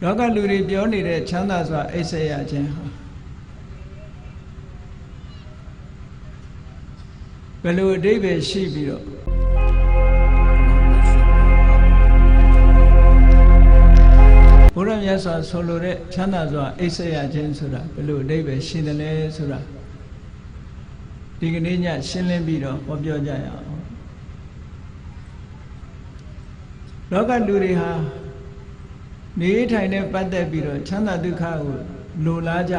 လောကလူတွေပြောနေတဲ့ချမ်းသာစွာအိပ်စက်ရခြင်းဟာဘယ်လိုအဓိပ္ပာယ်ရှိပြီးတော့ဘုရားမြတ်စွာဆိုလိုတဲ့ချမ်းသာစွာအိပ်စက်ရခြင်းဆိုတာဘယ်လိုအဓိပ္ပာယ်ရှိတယ်လဲဆိုတာဒီကနေ့ညရှင်းလင်းပြီးတော့ဟောပြောကြရအောင်လောကလူတွေဟာနေထိုင်နဲ့ပတ်သက်ပြီးတော့ချမ်းသာဒုက္ခကိုလိုလားကြ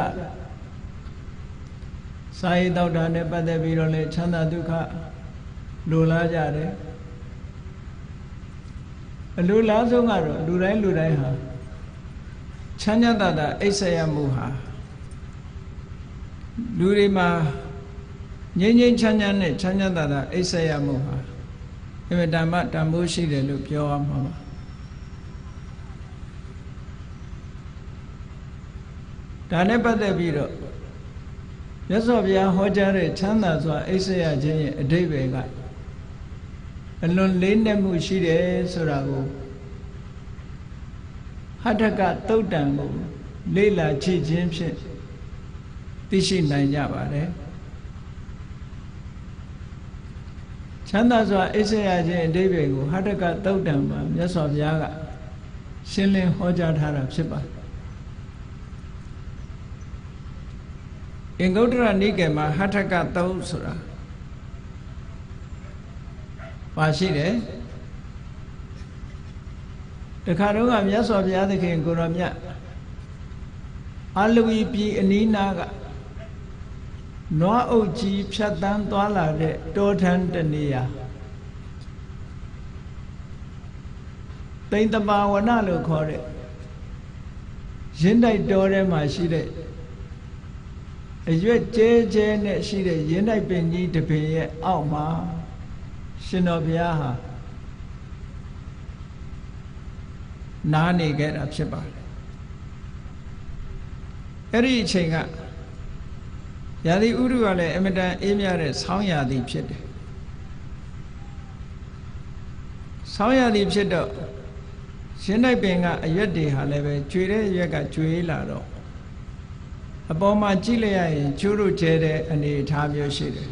စာရေးတောက်တာနဲ့ပတ်သက်ပြီးတော့လည်းချမ်းသာဒုက္ခလိုလားကြတယ်အလိုလားဆုံးကတော့လူတိုင်းဟာချမ်းသာတာအိပ်စက်ရမှုဟာလူတွေမှာငြိမ်းငြိမ်းချမ်းနဲ့ချမ်းသာတာအိပ်စက်ရမှုဟာအမြဲတမ်းတန်ဖိုးရှိတယ်လို့ပြောရမှာပါဒါနဲ့ပတ်သက်ပြီးတော့မြတ်စွာဘုရားဟောကြားတဲ့ချမ်းသာစွာအိပ်စက်ရခြင်းရဲ့အဓိပ္ပာယ်ကအလွန်လေးနက်မှုရှိတယ်ဆိုတာကိုဟဋ္ဌကသုတ်တံကိုလေ့လာကြည့်ခြင်းဖြင့်သိရှိနိုင်ကြပါတယ်ချမ်းသာစွာအိပ်စက်ရခြင်းအဓိပ္ပာယ်ကိုဟဋ္ဌကသုတ်တံမှာမြတ်စွာဘုရားကရှင်းလင်းဟောကြားထားတာဖြစ်ပါတယ်အင်္ဂုတ္တရနိကေမှာဟဋ္ဌကသုတ်ဆိုတာပါရှိတယ်တခါတော့ကမြတ်စွာဘုရားသခင်ကိုရောမြတ်အာလဝီပြည်အနီးနားကနွားအုပ်ကြီးဖြတ်တန်းသွားလာတဲ့တောထန်းတနေရာတိန်တပါဝနလို့ခေါ်တဲ့ရင်းတိုက်တောထဲမှာရှိတဲ့အရွက်ကျဲကျဲနဲ့ရှိတဲ့ရင်းတိုက်ပင်ကြီးတစ်ပင်ရဲ့အောက်မှာရှင်တော်ဘုရားဟာနားနေခဲ့တာဖြစ်ပါတယ်အဲ့ဒီအချိန်ကရာသီဥတုကလည်းအမတန်အေးမြတဲ့ဆောင်းရာသီဖြစ်တယ်ဆောင်းရာသီဖြစ်တော့ရင်းတိုက်ပင်ကအရွက်တွေဟာလည်းပဲကျွေတဲ့အရွက်ကကျွေးလာတော့အပေါ်မှာကြည့်လိုက်ရရင်ကျိုးတို့ကျဲတဲ့အနေအထားမျိုးရှိတယ်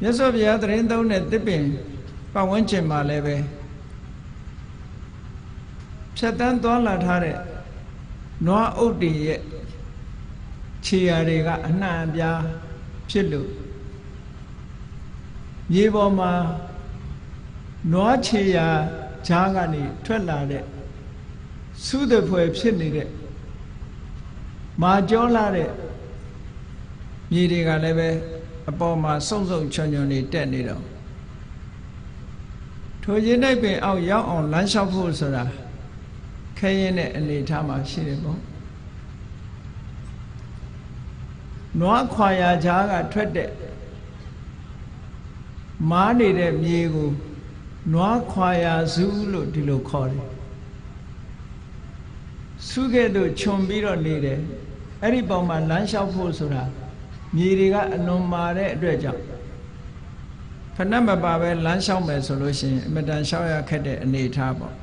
မြတ်စွာဘုရားသရင်သုံးတဲ့သစ်ပင်ပတ်ဝန်းကျင်မှာလည်းပဲဖြတ်တန်းသွားလာထားတဲ့နွားအုပ်တွေရဲ့ခြေရာတွေကအနှံ့အပြားဖြစ်လို့မြေပေါ်မှာနွားခြေရာဂျားကနေထွက်လာတဲ့သုဒဖွယ်ဖြစ်နေတဲ့မာကြောလာတဲ့မြေတွေကလည်းပဲအပေါ်မှာစုံချွန်နေတက်နေတော့ထိုရင်းတိုက်ပင်အောက်ရောက်အောင်လမ်းလျှောက်ဖို့ဆိုတာခဲရင်တဲ့အနေအထားမှာရှိတယ်ပေါ့နွားခွာရာကြားကထွက်တဲ့မားနေတဲ့မြေကိုနွားခွာရာစုလို့ဒီလိုခေါ်တယ်စုခဲ့လို့ခြုံပြီးတော့နေတယ်အဲ့ဒီပုံမှာလမ်းလျှောက်ဖို့ဆိုတာမြေတွေကအလွန်မာတဲ့အတွက်ကြောင့်ဖဏမပါပဲလမ်းလျှောက်မယ်ဆိုလို့ရှိရင်အမတန်လျှောက်ရခက်တဲ့အနေအထားပေါ့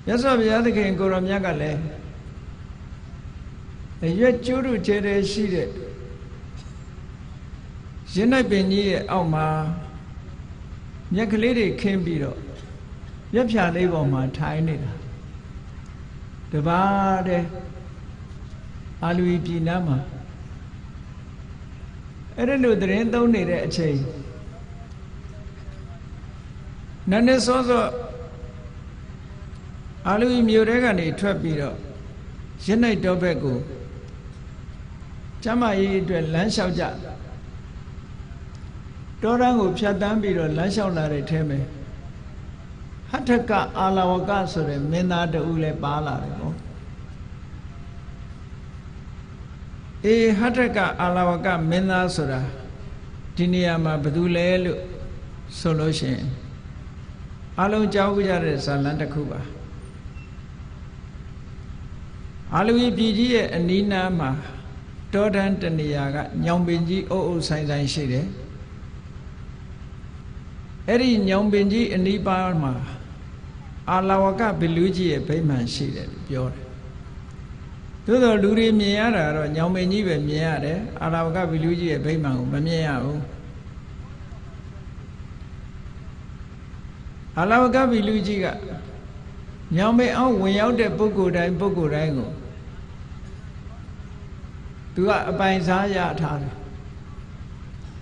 မြတ်စွာဘုရားသခင်ကိုရောမြတ်ကလည်းအရွက်ကျိုးတို့ကျဲတဲ့ရှိတဲ့ရင်းနိုင်ပင်ကြီးရဲ့အောက်မှာမြက်ကလေးတွေခင်းပြီးတော့ရက်ဖြာလေးပေါ်မှာထိုင်နေတာတပါးတဲ့အာလူပြည်နားမှာအဲ့ဒါလို့သတင်းသုံးနေတဲ့အချိန်နန်းနေစောစောအာလူမြို့ထဲကနေထွက်ပြီးတော့ရင်းနိုင်တော်ဘက်ကိုကျမကြီးအတွက်လမ်းလျှောက်ကြတောတန်းကိုဖြတ်တန်းပြီးတော့လမ်းလျှောက်လာတဲ့ထဲမှာဟဋ္ဌကအာလဝကဆိုတဲ့မင်းသားတဦးလည်းပါလာတယ်ပေါ့အေးဟဋ္ဌကအာလဝကမင်းသားဆိုတာဒီနေရာမှာဘယ်သူလဲလို့ဆိုလို့ရှိရင်အလုံးကြောက်ကြတဲ့ဇာလံတစ်ခုပါအာလူပြည်ကြီးရဲ့အနီးနားမှာတောတန်းတနေရာကညောင်ပင်ကြီးအုပ်အုပ်ဆိုင်ဆိုင်ရှိတယ် အဲ့ဒီညောင်ပင်ကြီးအနီးပါးမှာအာလဝကဘီလူကြီးရဲ့ဗိမာန်ရှိတယ်လို့ပြောတယ်သို့တော်လူတွေမြင်ရတာတော့ညောင်ပင်ကြီးပဲမြင်ရတယ်အာလဝကဘီလူကြီးရဲ့ဗိမာန်ကိုမမြင်ရဘူးအာလဝကဘီလူကြီးကညောင်ပင်အောင်ဝင်ရောက်တဲ့ပုဂ္ဂိုလ်တိုင်းကိုသူကအပိုင်စားရထားတယ်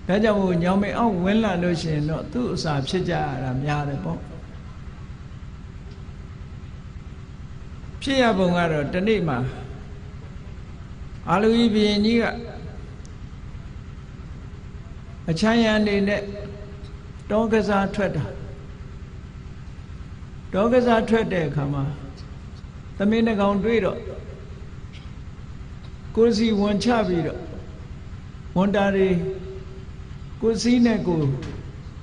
ဒါကြောင့်မို့ညောင်ပင်အောင်ဝင်လာလို့ရှိရင်တော့သူ့အစာဖြစ်ကြရတာများတယ်ပေါ့ဖြစ်ရပုံကတော့တနေ့မှာအာလူကြီးဘုရင်ကြီးကအချမ်းရံနေနဲ့တောကစားထွက်တာတောကစားထွက်တဲ့အခါမှာသမင်းနှကောင်တွေ့တော့ကိုယ်စီဝန်ချပြီးတော့ဝန်တာတွေကိုယ်စီနဲ့ကို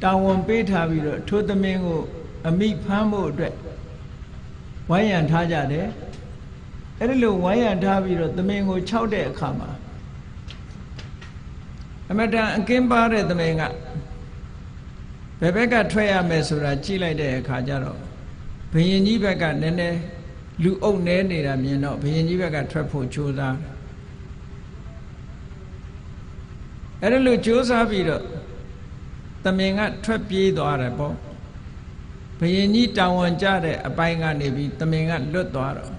တာဝန်ပေးထားပြီးတော့ထိုသမင်းကိုအမိဖမ်းဖို့အတွက်ဝိုင်းရံထားကြတယ်အဲ့ဒီလိုဝိုင်းရံထားပြီးတော့သမင်းကိုခြောက်တဲ့အခါမှာအမတန်အကင်းပါတဲ့သမင်းကဘယ်ဘက်ကထွက်ရမယ်ဆိုတာကြည့်လိုက်တဲ့အခါကျတော့ဘုရင်ကြီးဘက်ကနည်းနည်းလူအုပ်နေနေတာမြင်တော့ဘုရင်ကြီးဘက်ကထွက်ဖို့ကြိုးစားအဲ့ဒါလို့ကြိုးစားပြီးတော့သမင်ကထွက်ပြေးသွားတယ်ပေါ့ဘုရင်ကြီးတောင်ဝန်ကြတဲ့အပိုင်းကနေပြီးသမင်ကလွတ်သွားတော့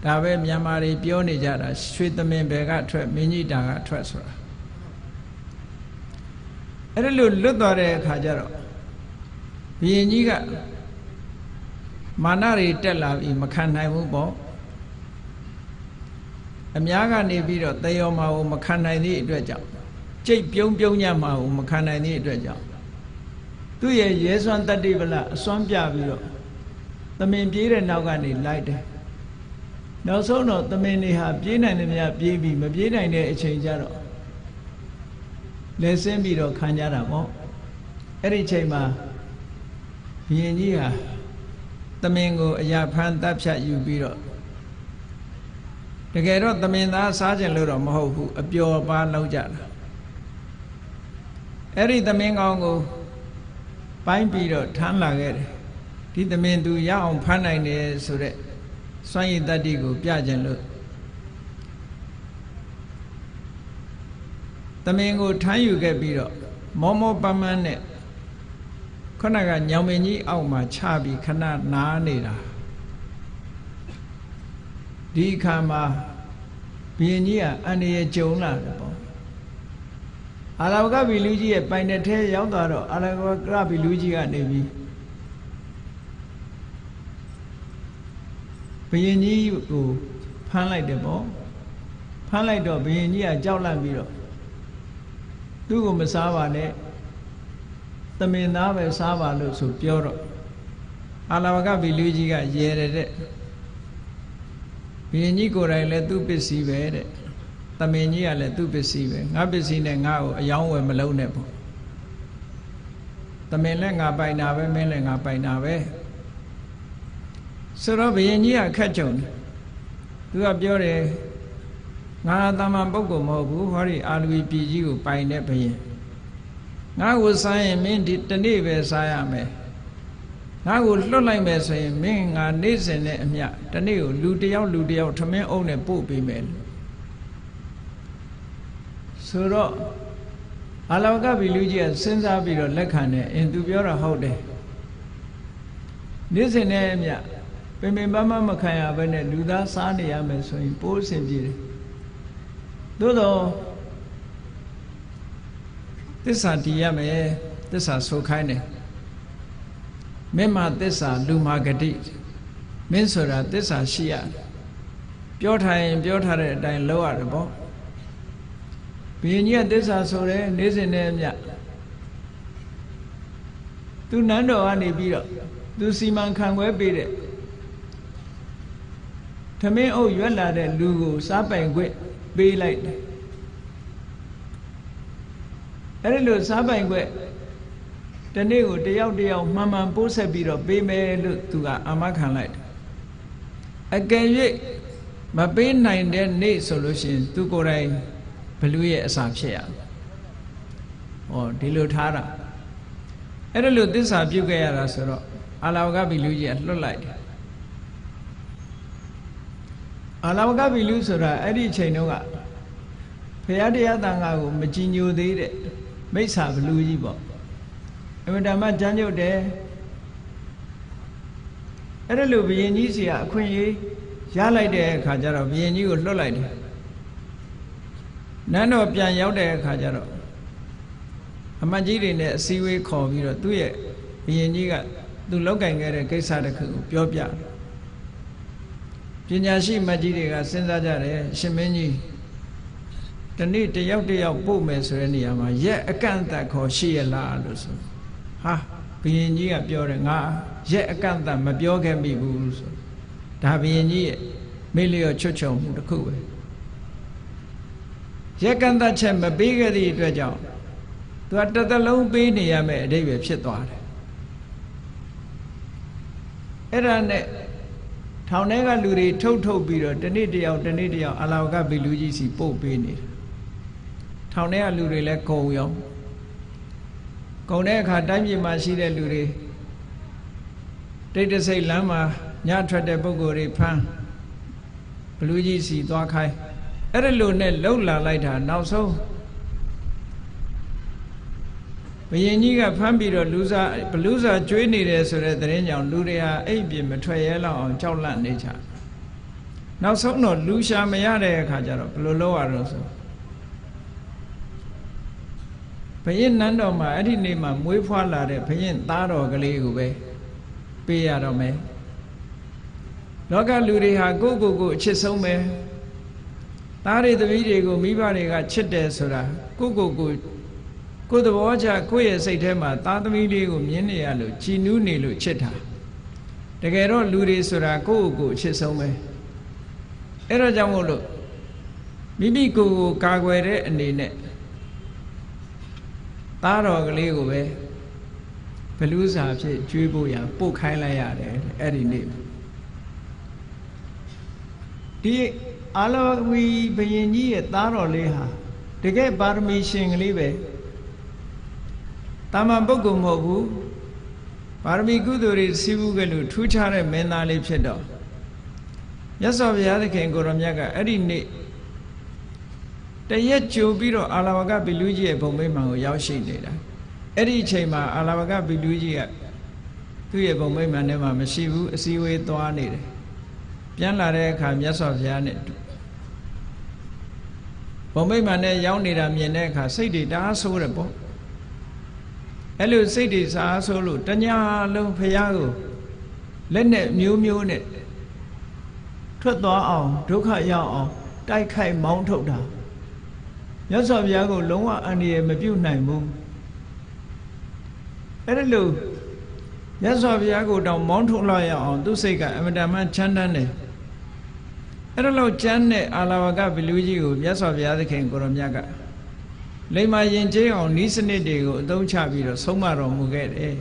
ဒါပဲမြန်မာတွေပြောနေကြတာရွှေသမင်ဘယ်ကထွက်မင်းကြီးတာကထွက်ဆိုတာအဲ့ဒါလို့လွတ်သွားတဲ့အခါကျတော့ဘုရင်ကြီးကမာနတွေတက်လာပြီးမခံနိုင်ဘူးပေါ့အများကနေပြီးတော့သေယောမာကိုမခံနိုင်သည့်အတွက်ကြောင့်ကြိတ်ပြုံးညမှာကိုမခံနိုင်သည့်အတွက်ကြောင့်သူ့ရဲ့ရဲစွမ်းတတ္တိဗလအစွမ်းပြပြီးတော့သမင်ပြေးတဲ့နောက်ကနေလိုက်တယ်နောက်ဆုံးတော့သမင်တွေဟာပြေးနိုင်တယ်များပြေးပြီးမပြေးနိုင်တဲ့အချိန်ကျတော့လဲဆင်းပြီးတော့ခံကြတာပေါ့အဲ့ဒီအချိန်မှာဘုရင်ကြီးဟာသမင်ကိုအရာဖမ်းတပ်ဖြတ်ယူပြီးတော့တကယ်တော့သမင်သားစားခြင်းလို့တော့မဟုတ်ဘူးအပျော်ပါလောက်ကြတာအဲ့ဒီသမင်ကောင်းကိုပိုင်းပြီးတော့ထမ်းလာခဲ့တယ်ဒီသမင်သူရအောင်ဖမ်းနိုင်တယ်ဆိုတဲ့စွမ်းရည်တတ္တိကိုပြခြင်းလို့သမင်ကိုထမ်းယူခဲ့ပြီးတော့မောမောပန်းပန်းနဲ့ခုနကညောင်ပင်ကြီးအောက်မှာချပြီးခဏနားနေတာဒီအခါမှာဘုရင်ကြီးကအန္တရာယ်ကြုံလာတယ်ပေါ့အာလဝကဘီလူကြီးရဲ့ပိုင်တဲ့ထဲရောက်သွားတော့အာလဝကဘီလူကြီးကနေပြီးဘုရင်ကြီးကိုဖမ်းလိုက်တယ်ပေါ့ဖမ်းလိုက်တော့ဘုရင်ကြီးကကြောက်လန့်ပြီးတော့သူ့ကိုမစားပါနဲ့သမင်သားပဲစားပါလို့ဆိုပြောတော့အာလဝကဘီလူကြီးကရဲတယ်တဲ့ဘုရင်ကြီးကိုယ်တိုင်လည်းသူ့ပစ္စည်းပဲတဲ့သမင်ကြီးကလည်းသူ့ပစ္စည်းပဲငါပစ္စည်းနဲ့ငါ့ကိုအယောင်းဝယ်မလုံးနဲ့ပေါ့သမင်လည်းငါပိုင်တာပဲမင်းလည်းငါပိုင်တာပဲဆိုတော့ဘုရင်ကြီးကခက်ကြုံတယ်သူကပြောတယ်ငါသမ္မာပုဂ္ဂိုလ်မဟုတ်ဘူးဟောဒီအာလူပြည်ကြီးကိုပိုင်တဲ့ဘုရင်ငါ့ကိုစားရင်မင်းဒီတနေ့ပဲစားရမယ်ငါ့ကိုလွတ်လိုက်မယ်ဆိုရင်မင်းငါနေ့စဉ်နဲ့အမျှတနေ့ကိုလူတယောက်ထမင်းအုပ်နဲ့ပို့ပေးမယ်ဆိုတော့အာလဝကဘီလူကြီးကစဉ်းစားပြီးတော့လက်ခံတယ်အင်းသူပြောတာဟုတ်တယ်နေ့စဉ်နဲ့အမျှပင်ပင်ပန်းပန်းမခံရဘဲနဲ့လူသားစားနေရမယ်ဆိုရင်ပိုးအဆင်ပြေတယ်သို့တော့သစ္စာတည်ရမယ်သစ္စာဆိုခိုင်းတယ်မင်းမှာသစ္စာလူမှာဂတိမင်းဆိုတာသစ္စာရှိရပြောထားရင်ပြောထားတဲ့အတိုင်းလုပ်ရတယ်ပေါ့ဘုရင်ကြီးကသစ္စာဆိုတယ်နေ့စဉ်နဲ့အမျှသူနန်းတော်ကနေပြီးတော့သူစီမံခန့်ခွဲပေးတဲ့ထမင်းအုပ်ရွက်လာတဲ့လူကိုစားပိုင်ခွင့်ပေးလိုက်တယ်အဲ့ဒီလိုစားပိုင်ခွင့်တနေ့ကိုတယောက်မှန်မှန်ပိုးဆက်ပြီးတော့ပေးမယ်လို့သူကအာမခံလိုက်တယ်အကယ်၍မပေးနိုင်တဲ့နေ့ဆိုလို့ရှိရင်သူကိုယ်တိုင်ဘလူရဲ့အစာဖြစ်ရဟောဒီလိုထားတာ အဲ့ဒါလို့သစ္စာပြုတ်ခဲ့ရတာဆိုတော့အာလဝကဗီလူကြီးကလွတ်လိုက်တယ်အာလဝကဗီလူဆိုတာအဲ့ဒီအချိန်တုန်းကဘုရားတရားသံဃာကိုမကြည်ညိုသေးတဲ့မိစ္ဆာဗလူကြီးပေါ့အမှန်တမ်းကြမ်းကြုတ်တယ်အဲ့ဒါလို့ဘုရင်ကြီးစီကအခွင့်အရေးရလိုက်တဲ့အခါကျတော့ဘုရင်ကြီးကိုလွတ်လိုက်တယ်နန်းတော်ပြန်ရောက်တဲ့အခါကျတော့အမတ်ကြီးတွေနဲ့အစည်းအဝေးခေါ်ပြီးတော့သူ့ရဲ့ဘုရင်ကြီးကသူလောက်ကင်ခဲ့တဲ့ကိစ္စတစ်ခုကိုပြောပြပညာရှိမတ်ကြီးတွေကစဉ်းစားကြတယ်ရှင်မင်းကြီးဒီနေ့တယောက်ပို့မယ်ဆိုတဲ့နေရာမှာရက်အကန့်အသတ်ခေါ်ရှိရလားလို့ဆိုဟာဘုရင်ကြီးကပြောတယ်ငါရက်အကန့်အသတ်မပြောခဲ့မိဘူးဆိုဒါဘုရင်ကြီးရဲ့မေ့လျော့ချွတ်ချုံမှုတစ်ခုပဲရက်ကန့်သက်ချက်မပေးခဲ့သည့်အတွက်ကြောင့်သူကတစ်သက်လုံးပေးနေရမယ်အဓိပ္ပာယ်ဖြစ်သွားတယ်အဲ့ဒါနဲ့ထောင်ထဲကလူတွေထုတ်ပြီးတော့တနေ့တယောက်အာလဝကဗီလူကြီးစီပို့ပေးနေတယ်ထောင်ထဲကလူတွေလည်းကုန်ရောကုန်တဲ့အခါတိုင်းပြည်မှာရှိတဲ့လူတွေတိတ်တဆိတ်လမ်းမှာညထွက်တဲ့ပုဂ္ဂိုလ်တွေဖမ်းဗလူကြီးစီသွားခိုင်းအဲ့ဒါလိုနဲ့လှုပ်လာလိုက်တာနောက်ဆုံးဘုရင်ကြီးကဖမ်းပြီးတော့ဘလူးစာကျွေးနေတယ်ဆိုတဲ့သတင်းကြောင့်လူတွေဟာအိပ်ပြင်မထွက်ရဲလောက်အောင်ကြောက်လန့်နေကြနောက်ဆုံးတော့လူရှာမရတဲ့အခါကျတော့ဘယ်လိုလုပ်ရတော့ဆိုဘုရင်နန်းတော်မှာအဲ့ဒီနေ့မှာမွေးဖွားလာတဲ့ဘုရင်သားတော်ကလေးကိုပဲပေးရတော့မယ်လောကလူတွေဟာကိုယ့်အချစ်ဆုံးပဲသားတွေသမီးတွေကိုမိဘတွေကချစ်တယ်ဆိုတာကိုယ်သဘောကျကိုယ့်ရဲ့စိတ်ထဲမှာသားသမီးလေးကိုမြင်နေရလို့ကြည်နူးနေလို့ချစ်တာတကယ်တော့လူတွေဆိုတာကိုယ့်အချစ်ဆုံးပဲအဲ့တော့ကြောင့်မို့လို့မိမိကိုယ်ကာကွယ်တဲ့အနေနဲ့သားတော်ကလေးကိုပဲဘလူးစာဖြစ်ကျွေးဖို့ရပို့ခိုင်းလိုက်ရတယ်အဲ့ဒီနေ့ဒီအာလဝီဘုရင်ကြီးရဲ့သားတော်လေးဟာတကယ်ပါရမီရှင်ကလေးပဲတာမန်ပုဂ္ဂိုလ်မဟုတ်ဘူးပါရမီကုသိုလ်တွေစီးပူးကလို့ထူးခြားတဲ့မင်းသားလေးဖြစ်တော့မြတ်စွာဘုရားသခင်ကိုရောမြတ်ကအဲ့ဒီနေ့တရက်ကြိုပြီးတော့အာလဝကဗီလူကြီးရဲ့ဘုံမိမှန်ကိုရောက်ရှိနေတာအဲ့ဒီအချိန်မှာအာလဝကဗီလူကြီးကသူ့ရဲ့ဘုံမိမှန်ထဲမှာမရှိဘူးအစည်းအဝေးသွားနေတယ်ပြန်လာတဲ့အခါမြတ်စွာဘုရားနဲ့ဘုံမိမှန်နဲ့ရောက်နေတာမြင်တဲ့အခါစိတ်တွေတအားဆိုးတယ်ပေါ့အဲ့လိုစိတ်တွေစားဆိုးလို့တညာလုံးဘုရားကိုလက်နဲ့မျိုးနဲ့ထွက်သွားအောင်ဒုက္ခရောက်အောင်တိုက်ခိုက်မောင်းထုတ်တာမြတ်စွာဘုရားကိုလုံးဝအန္တရာယ်မပြုနိုင်ဘူးအဲ့ဒါလို့မြတ်စွာဘုရားကိုတောင်မောင်းထုတ်လိုက်ရအောင်သူစိတ်ကအမတန်မှချမ်းသာတယ်အဲ့ဒါလို့ကျမ်းတဲ့အာလဝကဗီလူကြီးကိုမြတ်စွာဘုရားသခင်ကိုရောမြတ်ကလိမ္မာရင်ကျေးအောင်ဤစနစ်တွေကိုအသုံးချပြီးတော့ဆုံးမတော်မူခဲ့တယ်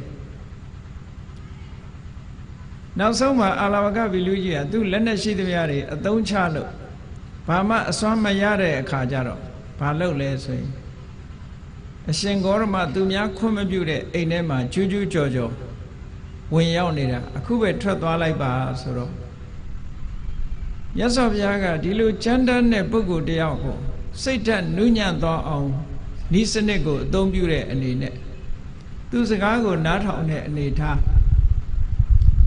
နောက်ဆုံးမှာအာလဝကဗီလူကြီးကသူ့လက်နဲ့ရှိသမျှတွေအသုံးချလို့ဘာမှအစွမ်းမရတဲ့အခါကျတော့ဘာလုပ်လဲဆိုရင်အရှင်ဂေါရမသူများခွင့်မပြုတဲ့အိမ်ထဲမှာကျူးကြော်ဝင်ရောက်နေတာအခုပဲထွက်သွားလိုက်ပါဆိုတော့မြတ်စွာဘုရားကဒီလိုကြမ်းတမ်းတဲ့ပုဂ္ဂိုလ်တယောက်ကိုစိတ်ဓာတ်နုညံ့သွားအောင်ဤစနစ်ကိုအသုံးပြုတဲ့အနေနဲ့သူစကားကိုနားထောင်တဲ့အနေထား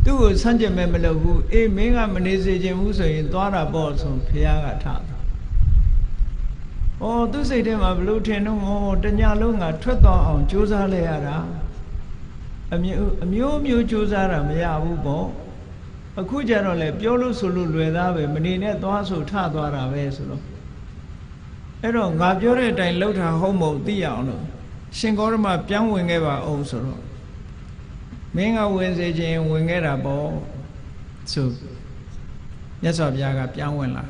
သူ့ကိုဆန့်ကျင်မဲ့မလုပ်ဘူးအေးမင်းကမနေစေချင်ဘူးဆိုရင်သွားတာပေါ့ဆိုဘုရားကထားတယ်။အော်သူစိတ်ထဲမှာဘလို့ထင်တော့တညလုံးကထွက်သွားအောင်ကြိုးစားလိုက်ရတာအမျိုးကြိုးစားတာမရဘူးပေါ့အခုကျတော့လေပြောလို့ဆိုလို့လွယ်သားပဲမနေနဲ့သွားဆိုထသွားတာပဲဆိုတော့အဲ့တော့ငါပြောတဲ့အတိုင်းလှုပ်တာဟုတ်မဟုတ်သိရအောင်လို့ရှင်ဂေါရမပြန်ဝင်ခဲ့ပါအောင်ဆိုတော့မင်းကဝင်စေခြင်းဝင်ခဲ့တာပေါ့ဆိုမြတ်စွာဘုရားကပြန်ဝင်လာ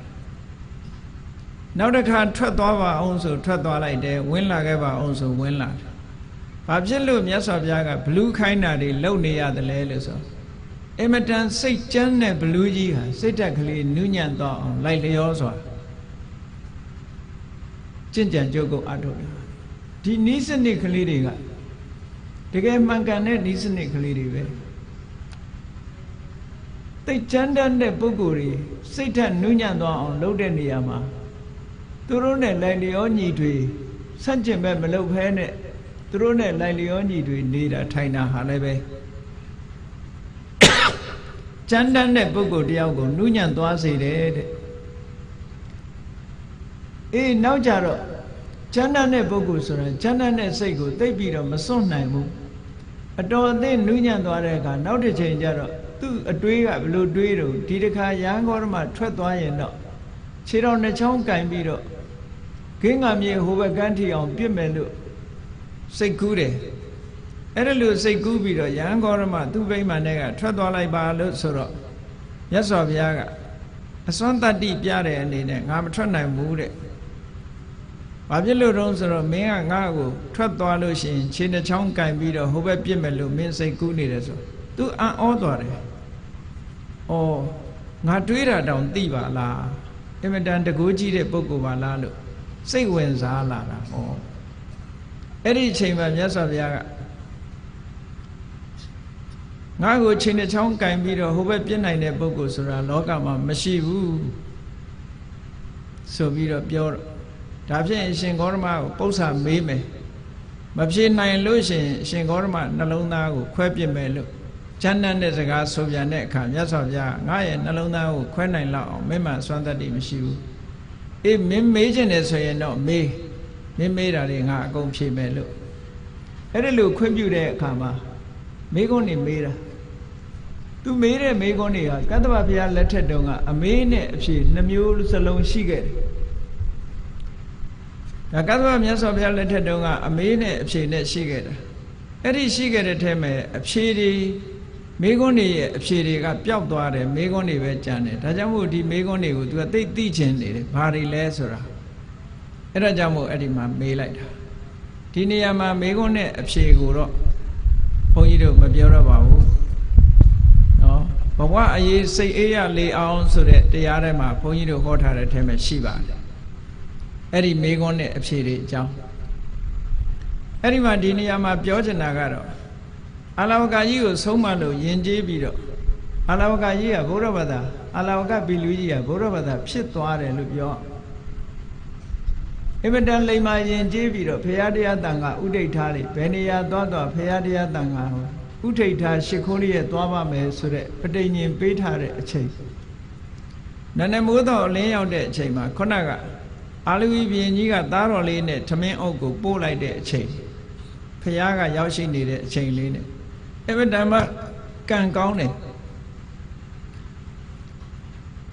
နောက်တစ်ခါထွက်သွားပါအောင်ဆိုထွက်သွားလိုက်တယ်ဝင်လာခဲ့ပါအောင်ဆိုဝင်လာတယ်ဘာဖြစ်လို့မြတ်စွာဘုရားကဘလူးခိုင်းတာတွေလုပ်နေရတယ်လဲလို့ဆိုအင်မတန်စိတ်ကြမ်းတဲ့ဘလူးကြီးဟာစိတ်ဓာတ်ကလေးနုညံ့သွားအောင်လိုက်လျောစွာကျင့်ကြံကြုတ်ကုတ်အထုတ်တာဒီနီးစနစ်ကလေးတွေကတ တကယ်မှန်ကန်တဲ့ဤစနစ်ကလေးတွေပဲသိကြမ်းတမ်းတဲ့ပုဂ္ဂိုလ်တွေစိတ်ထက်နူးညံ့သွားအောင်လုပ်တဲ့နေရာမှာသူတို့နဲ့လိုက်လျောညီတွေဆန့်ကျင်ဘက်မလုပ်ဖဲနဲ့သူတို့နဲ့လိုက်လျောညီတွေနေတာထိုင်တာဟာလည်းပဲကြမ်းတမ်းတဲ့ပုဂ္ဂိုလ်တယောက်ကိုနူးညံ့သွားစေတယ်တဲ့နောက်ကြတော့ကြမ်းတမ်းတဲ့ပုဂ္ဂိုလ်ဆိုတာကြမ်းတမ်းတဲ့စိတ်ကိုသိပ်ပြီးတော့မစွန့်နိုင်ဘူးအတော်အသင့်နူးညံ့သွားတဲ့အခါနောက်တစ်ချိန်ကျတော့သူ့အတွေးကဘလို့တွေးတော့ဒီတစ်ခါရဟန်းဂေါရမထွက်သွားရင်တော့ခြေတော်နှချောင်းကင်ပြီးတော့ဂင်းငါမြေဟိုဘက်ကန်းထီအောင်ပြစ်မယ်လို့စိတ်ကူးတယ်အဲ့ဒါလို့စိတ်ကူးပြီးတော့ရဟန်းဂေါရမသူ့ဗိမာန်ထဲကထွက်သွားလိုက်ပါလို့ဆိုတော့မြတ်စွာဘုရားကအစွမ်းတတ္တိပြတဲ့အနေနဲ့ငါမထွက်နိုင်ဘူးတဲ့ဘာဖြစ်လို့တော့ဆိုတော့မင်းကငါ့ကိုထွက်သွားလို့ရှိရင်ခြေနှချောင်းကင်ပြီးတော့ဟိုဘက်ပြစ်မယ်လို့မင်းစိတ်ကူးနေတယ်ဆိုသူအံ့ဩသွားတယ်။အော်ငါတွေးတာတောင်သိပါလား။အင်မတန်တကူးကြီးတဲ့ပုဂ္ဂိုလ်ပါလားလို့စိတ်ဝင်စားလာတာ။ဟောအဲ့ဒီအချိန်မှာမြတ်စွာဘုရားကငါ့ကိုခြေနှချောင်းကင်ပြီးတော့ဟိုဘက်ပြစ်နိုင်တဲ့ပုဂ္ဂိုလ်ဆိုတာလောကမှာမရှိဘူးဆိုပြီးတော့ပြောတော့ဒါဖြင့်အရှင်ဂေါတမကိုပု္ပ္ပာမေးမယ်မဖြေနိုင်လို့ရှိရင်အရှင်ဂေါတမနှလုံးသားကိုခွဲပစ်မယ်လို့ကျမ်းတဲ့စကားဆိုပြန်တဲ့အခါမြတ်စွာဘုရားငါရဲ့နှလုံးသားကိုခွဲနိုင်လောက်အောင်မင်းမှစွမ်းတတ်တယ်မရှိဘူးမင်းမေးခြင်းတယ်ဆိုရင်တော့မင်းမေးတာတွေငါအကုန်ဖြေမယ်လို့အဲ့ဒီလိုခွင့်ပြုတဲ့အခါမှာမေးခွန်းနေမေးတာသူမေးတဲ့မေးခွန်းတွေကကတ္တဗဘုရားလက်ထက်တုန်းကအမေးနဲ့အဖြေ2မျိုးစလုံးရှိခဲ့တယ်ဒါကတ္တဗမြတ်စွာဘုရားလက်ထက်တုန်းကအမေးနဲ့အဖြေနဲ့ရှိခဲ့တာအဲ့ဒီရှိခဲ့တဲ့ထဲမှာအဖြေတွေမေးခွန်းတွေရဲ့အဖြေတွေကပျောက်သွားတယ်မေးခွန်းတွေပဲကျန်တယ်ဒါကြောင့်မို့ဒီမေးခွန်းတွေကို तू သိသိချင်နေတယ်ဘာတွေလဲဆိုတာအဲ့ဒါကြောင့်မို့အဲ့ဒီမှာမေးလိုက်တာဒီနေရာမှာမေးခွန်းနဲ့အဖြေကိုတော့ဘုန်းကြီးတို့မပြောတော့ပါဘူးနော်ဘဝအရေးစိတ်အေးရလေအောင်ဆိုတဲ့တရားထဲမှာဘုန်းကြီးတို့ဟောထားတဲ့ထဲမှာရှိပါတယ်အဲ့ဒီမေးခွန်းနဲ့အဖြေတွေအကြောင်းအဲ့ဒီမှာဒီနေရာမှာပြောချင်တာကတော့အာလဝကကြီးကိုဆုံးမလို့ယဉ်ကျေးပြီးတော့အာလဝကကြီးကဘုရားဘာသာအာလဝကဘီလူကြီးကဘုရားဘာသာဖြစ်သွားတယ်လို့ပြောအမတန်လိမ္မာယဉ်ကျေးပြီးတော့ဘုရားတရားတန်ခါဥဒိဋ္ဌာတွေဘယ်နေရာသွားဘုရားတရားတန်ခါဥဒိဋ္ဌာရှ िख ိုးလေးရဲ့သွားပါမယ်ဆိုတဲ့ပဋိညာဉ်ပေးထားတဲ့အချိန်နန္ဒမိုးတော်အလင်းရောက်တဲ့အချိန်မှာခုနကအာလူဝီဘုရင်ကြီးကသားတော်လေးနဲ့ထမင်းအုပ်ကိုပို့လိုက်တဲ့အချိန်ဘုရားကရောက်ရှိနေတဲ့အချိန်လေးနဲ့အမတန်မှကံကောင်းတယ်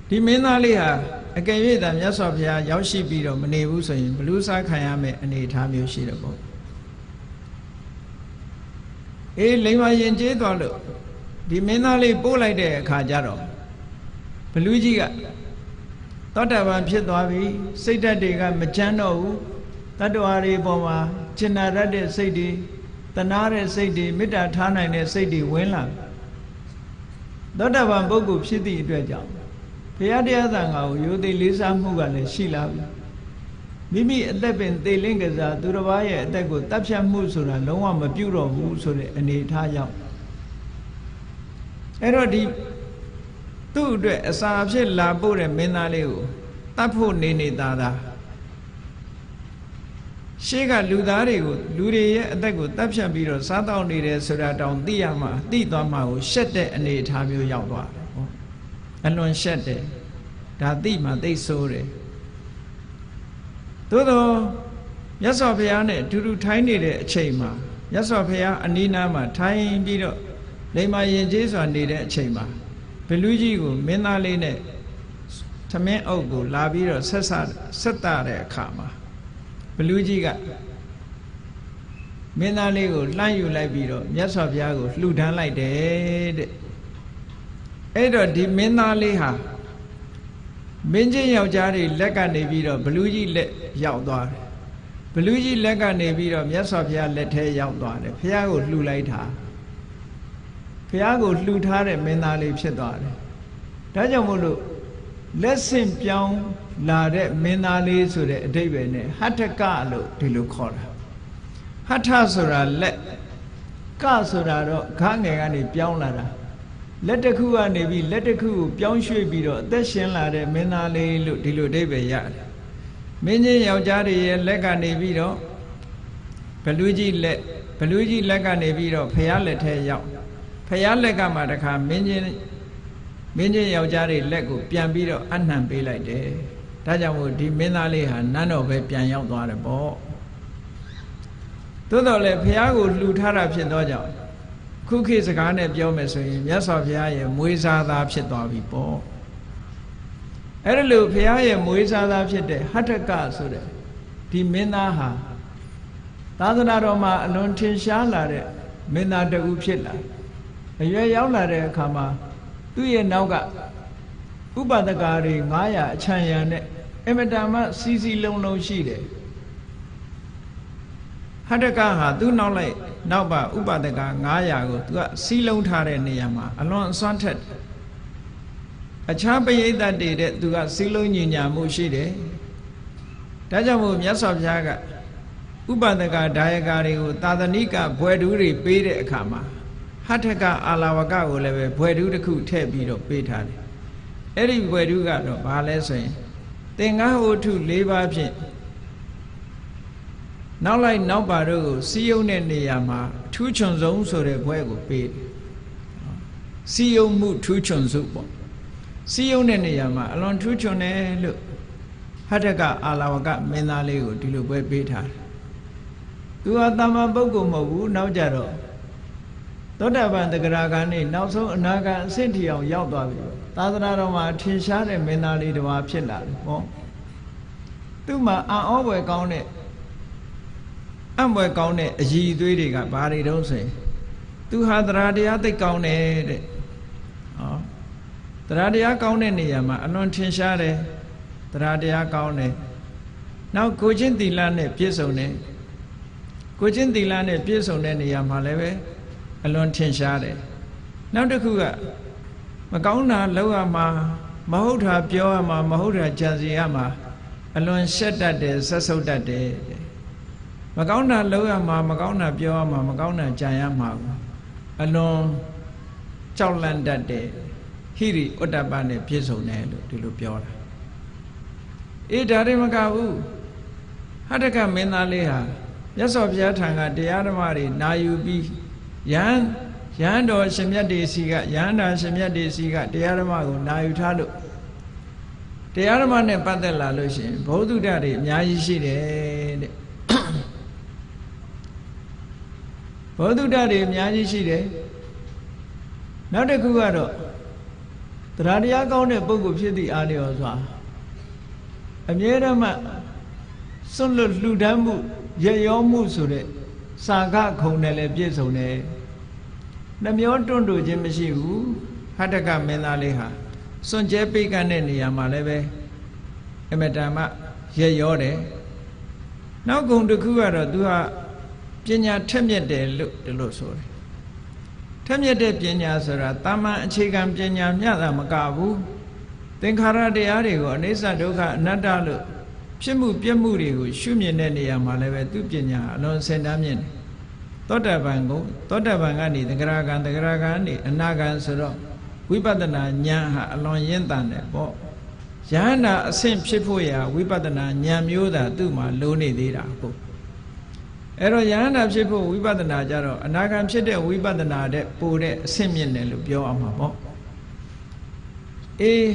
ဒီမင်းသားလေးဟာအကယ်၍သာမြတ်စွာဘုရားရောက်ရှိပြီးတော့မနေဘူးဆိုရင်ဘလူးစားခံရမယ့်အနေအထားမျိုးရှိတယ်ပေါ့လိမ္မာရင်ကျေးသွားလို့ဒီမင်းသားလေးပို့လိုက်တဲ့အခါကျတော့ဘလူးကြီးကသောတာပန်ဖြစ်သွားပြီစိတ်ဓာတ်တွေကမကြမ်းတော့ဘူးတတ္တဝါတွေပေါ်မှာကျင်နာရတဲ့စိတ်တွေတနာတဲ့စိတ်တွေမေတ္တာထားနိုင်တဲ့စိတ်တွေဝင်လာသောတာပန်ပုဂ္ဂိုလ်ဖြစ်သည့်အတွက်ကြောင့်ဘုရားတရားသံဃာကိုရိုသေလေးစားမှုကလည်းရှိလာပြီမိမိအသက်ပင်သေလင့်ကစားသူတစ်ပါးရဲ့အသက်ကိုတပ်ဖြတ်မှုဆိုတာလုံးဝမပြုတော့ဘူးဆိုတဲ့အနေအထားရောက်အဲ့တော့ဒီသူ့အတွက်အစာအဖြစ်လာပို့တဲ့မင်းသားလေးကိုတတ်ဖို့နေတာရှေးကလူသားတွေကိုလူတွေရဲ့အသက်ကိုတပ်ဖြတ်ပြီးတော့စားတောက်နေတယ်ဆိုတာတောင်သိရမှာသိသွားမှာကိုရှက်တဲ့အနေအထားမျိုးရောက်သွားတယ်ပေါ့အလွန်ရှက်တယ်ဒါသိမှသိဆိုးတယ်သို့တော့မြတ်စွာဘုရားနဲ့အတူတူထိုင်းနေတဲ့အချိန်မှာမြတ်စွာဘုရားအနီးနားမှာထိုင်းပြီးတော့လိမ္မာရင်ကျေးစွာနေတဲ့အချိန်မှာဘလူးကြီးကိုမင်းသားလေးနဲ့သမင်းအုပ်ကိုလာပြီးတော့ဆက်တာတဲ့အခါမှာဘလူးကြီးကမင်းသားလေးကိုလှမ်းယူလိုက်ပြီးတော့မြတ်စွာဘုရားကိုလှူဒန်းလိုက်တယ်တဲ့အဲ့တော့ဒီမင်းသားလေးဟာမင်းချင်းယောက်ျားတွေလက်ကနေပြီးတော့ဘလူးကြီးလက်ရောက်သွားတယ်ဘလူးကြီးလက်ကနေပြီးတော့မြတ်စွာဘုရားလက်ထဲရောက်သွားတယ်ဘုရားကိုလှူလိုက်တာဘုရားကိုလှူထားတဲ့မင်းသားလေးဖြစ်သွားတယ်ဒါကြောင့်မို့လို့လက်ဆင့်ပြောင်းလာတဲ့မင်းသားလေးဆိုတဲ့အဓိပ္ပာယ်နဲ့ဟဋ္ဌကလို့ဒီလိုခေါ်တာဟဋ္ဌဆိုတာလက်က ကဆိုတာတော့ခါငယ်ကနေပြောင်းလာတာလက်တစ်ခုကနေပြီးလက်တစ်ခုကိုပြောင်းရွှေ့ပြီးတော့အသက်ရှင်လာတဲ့မင်းသားလေးလို့ဒီလိုအဓိပ္ပာယ်ရတယ်မင်းကြီးယောက်ျားတွေရဲ့လက်ကနေပြီးတော့ဘလူးကြီးလက်ကနေပြီးတော့ဖယားလက်ထဲရောက်ဖယားလက်ကမှတခါမင်းကြီးယောက်ျားတွေလက်ကိုပြန်ပြီးတော့အနှံပေးလိုက်တယ်ဒါကြောင့်မို့ဒီမင်းသားလေးဟာနန်းတော်ပဲပြန်ရောက်သွားတယ်ပေါ့သို့တော်လည်းဖယားကိုလှူထားတာဖြစ်သောကြောင့်ခုခေတ်စကားနဲ့ပြောမယ်ဆိုရင်မြတ်စွာဘုရားရဲ့မွေးစားသားဖြစ်သွားပြီပေါ့အဲ့ဒါလို့ဘုရားရဲ့မွေးစားသားဖြစ်တဲ့ဟတ္တကဆိုတဲ့ဒီမင်းသားဟာသာသနာတော်မှာအလွန်ထင်ရှားလာတဲ့မင်းသားတဦးဖြစ်လာအရွယ်ရောက်လာတဲ့အခါမှာသူ့ရဲ့နောက်ကဥပဒကာတွေ900အချမ်းရံနဲ့အမတန်မှစီစီလုံးလုံးရှိတယ်ဟတ္တကဟာသူ့နောက်ပါဥပဒကာ900ကိုသူကစီးလုံးထားတဲ့နေရာမှာအလွန်အစွမ်းထက်အခြားပရိသတ်တွေတဲ့သူကစီးလုံးညီညာမှုရှိတယ်ဒါကြောင့်မို့မြတ်စွာဘုရားကဥပဒကာဒါယကာတွေကိုသာသနိကဘွယ်ထူးတွေပေးတဲ့အခါမှာဟတ္ထကအာလဝကကိုလည်းပဲဘွယ်ထူးတစ်ခုထည့်ပြီးတော့ပေးထားတယ်အဲ့ဒီဘွယ်ထူးကတော့ဘာလဲဆိုရင်သင်္ဃဝတ္ထု၄ပါးဖြင့်နောက်ပါတို့ကိုစီယုံတဲ့နေရာမှာထူးချွန်ဆုံးဆိုတဲ့ဘွဲကိုပေးတယ်စီယုံမှုထူးချွန်စုပေါ့စီယုံတဲ့နေရာမှာအလွန်ထူးချွန်တယ်လို့ဟတ္ထကအာလဝကမင်းသားလေးကိုဒီလိုပဲပေးထားတယ်သူဟာတမ္မာပုဂ္ဂိုလ်မဟုတ်ဘူးနောက်ကြတော့သောတာပန်တဂရဂံနဲ့နောက်ဆုံးအနာဂံအဆင့်ထီအောင်ရောက်သွားပြီသာသနာတော်မှာထင်ရှားတဲ့မင်းသားလေးတစ်ပါးဖြစ်လာတယ်ပေါ့သူ့မှာအံ့ဩဖွယ်ကောင်းတဲ့အံ့ဖွယ်ကောင်းတဲ့အရည်အသွေးတွေကဘာတွေတုံးဆိုရင်သူဟာတရားတရားသိကောင်းတယ်တဲ့တရားတရားကောင်းတဲ့နေရာမှာအလွန်ထင်ရှားတယ်တရားတရားကောင်းတယ်နောက်ကိုချင်းသီလနဲ့ပြည့်စုံတယ်ကိုချင်းသီလနဲ့ပြည့်စုံတဲ့နေရာမှာလည်းပဲအလွန်ထင်ရှားတယ်နောက်တစ်ခုကမကောင်းတာလုပ်ရမှာမဟုတ်တာပြောရမှာမဟုတ်တာကြံစီရမှာအလွန်ရှက်တတ်တယ်ဆက်ဆုပ်တတ်တယ်မကောင်းတာလုပ်ရမှာမကောင်းတာပြောရမှာမကောင်းတာကြံရမှာအလွန်ကြောက်လန့်တတ်တယ်ဟိရိဥတ္တပနဲ့ပြည့်စုံတယ်လို့ဒီလိုပြောတာအေးဒါတွေမကဘူးဟတ္တကမင်းသားလေးဟာမြတ်စွာဘုရားထံကတရားဓမ္မတွေနာယူပြီးယဟန်တော်ရှင်မြတ်တွေစီကယဟန္တာရှင်မြတ်တွေစီကတရားဓမ္မကိုနာယူထားလို့တရားဓမ္မနဲ့ပတ်သက်လာလို့ရှိရင်ဘုဒ္ဓတွေအများကြီးရှိတယ်တဲ့ဘုဒ္ဓတွေအများကြီးရှိတယ်နောက်တစ်ခုကတော့တရားတရားကောင်းတဲ့ပုဂ္ဂိုလ်ဖြစ်သည့်အားလျော်စွာအမြဲတမ်းစွန့်လွတ်လှူဒန်းမှုရရောမှုဆိုတဲ့စာခခုံနဲ့လည်းပြည့်စုံတယ်နှမျောတွန့်တူခြင်းမရှိဘူးဟတ္တကမင်းသားလေးဟာစွန့်ကြဲပိတ်ကန့်တဲ့နေရာမှာလည်းပဲအမတန်မှရရောတယ်နောက်ကုံတစ်ခုကတော့သူဟာပညာထက်မြက်တယ်လို့ဒီလိုဆိုတယ်ထက်မြက်တဲ့ပညာဆိုတာတာမန်အခြေခံပညာမျှတာမကဘူးသင်္ခါရတရားတွေကိုအနိစ္စဒုက္ခအနတ္တလို့ဖြစ်မှုပြက်မှုတွေကိုရှုမြင်တဲ့နေရာမှာလည်းပဲသူပညာအလွန်စင်တမ်းမြင့်တယ်သောတာပန်ကနေသဂရဂံနေအနာဂံဆိုတော့ဝိပဿနာဉာဏ်ဟာအလွန်ရင့်တန်တယ်ပေါ့ယဟန္တာအဆင့်ဖြစ်ဖို့ရာဝိပဿနာဉာဏ်မျိုးသာသူ့မှာလိုနေသေးတာဟုတ်အဲ့တော့ယဟန္တာဖြစ်ဖို့ဝိပဿနာကြတော့အနာဂံဖြစ်တဲ့ဝိပဿနာတဲ့ပိုတဲ့အဆင့်မြင့်တယ်လို့ပြောအောင်မှာပေါ့အေး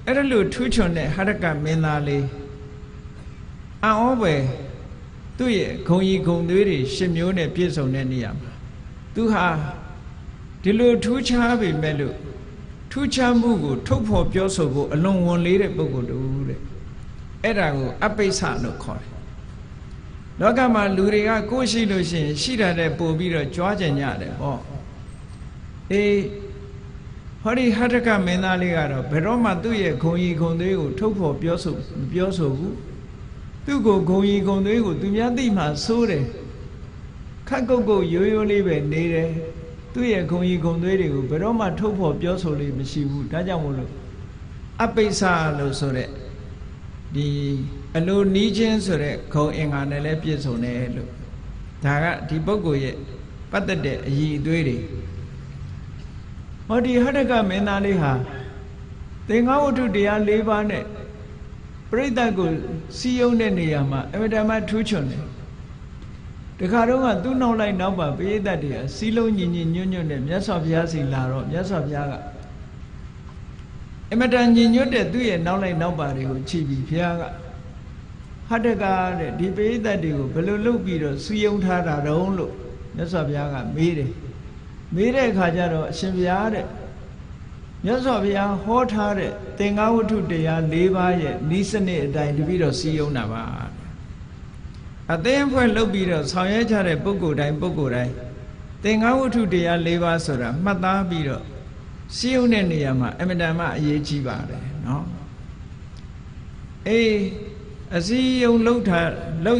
အဲ့ဒါလို့ထူးချွန်တဲ့ဟတ္တကမင်းသားလေးအံ့ဩဖွယ်သူ့ရဲ့ဂုံကြီးဂုံသွေးတွေရှစ်မျိုးနဲ့ပြည့်စုံတဲ့နေရာမှာသူဟာဒီလိုထူးခြားပေမဲ့လို့ထူးခြားမှုကိုထုတ်ဖော်ပြောဆိုဖို့အလွန်ဝန်လေးတဲ့ပုဂ္ဂိုလ်တူတဲ့အဲ့ဒါကိုအပိစ္ဆလို့ခေါ်တယ်လောကမှာလူတွေကကိုယ်ရှိလို့ရှိရင်ရှိတာတဲ့ပို့ပြီးတော့ကြွားကြင်ကြတယ်ဟောအေးဟောဒီဟတ္တကမင်းသားလေးကတော့ဘယ်တော့မှသူ့ရဲ့ဂုံကြီးဂုံသွေးကိုထုတ်ဖော်ပြောဆိုဘူးသူ့ကိုဂုံကြီးဂုံသွေးကိုသူများသိမှစိုးတယ်ခက်ကုတ်ကုတ်ရိုးရိုးလေးပဲနေတယ်သူ့ရဲ့ဂုံကြီးဂုံသွေးတွေကိုဘယ်တော့မှထုတ်ဖော်ပြောဆိုလို့မရှိဘူးဒါကြောင့်မို့လို့အပိစ္ဆလို့ဆိုတဲ့ဒီအလိုနီးချင်းဆိုတဲ့ဂုံအင်္ဂါနဲ့လည်းပြည့်စုံတယ်လို့ဒါကဒီပုဂ္ဂိုလ်ရဲ့ ပတ်သက်တဲ့အည်အသွေးတွေဟောဒီဟတ္တကမင်းသားလေးဟာသင်္ဃဝတ္ထုတရား၄ပါးနဲ့ပြိဿတ်ကိုစီယုံတဲ့နေရာမှာအမြဲတမ်းထူးချွန်တယ်တခါတော့ကသူ့နောက်လိုက်နောက်ပါပြိဿတ်တွေကစီလုံးညီညီညွတ်ညွတ်နဲ့မြတ်စွာဘုရားစီလာတော့မြတ်စွာဘုရားကအမြဲတမ်းညီညွတ်တဲ့သူ့ရဲ့နောက်လိုက်နောက်ပါတွေကိုချီးပြီးဘုရားကဟတ္တကတဲ့ဒီပြိဿတ်တွေကိုဘယ်လိုလုပ်ပြီးတော့စီယုံထားတာတုံးလို့မြတ်စွာဘုရားကမေးတယ်မေးတဲ့အခါကျတော့အရှင်ဘုရားတဲ့မြတ်စွာဘုရားဟောထားတဲ့သင်္ဃဝတ္ထုတရား၄ပါးရဲ့ဤစနစ်အတိုင်းတပည့်တော်စီယုံတာပါအသင်းအဖွဲ့လုပ်ပြီးတော့ဆောင်ရွက်ကြတဲ့ပုဂ္ဂိုလ်တိုင်းသင်္ဃဝတ္ထုတရား၄ပါးဆိုတာမှတ်သားပြီးတော့စီယုံတဲ့နေရာမှာအမြဲတမ်းအရေးကြီးပါတယ်နော်အေးအစည်းအရုံးလုပ်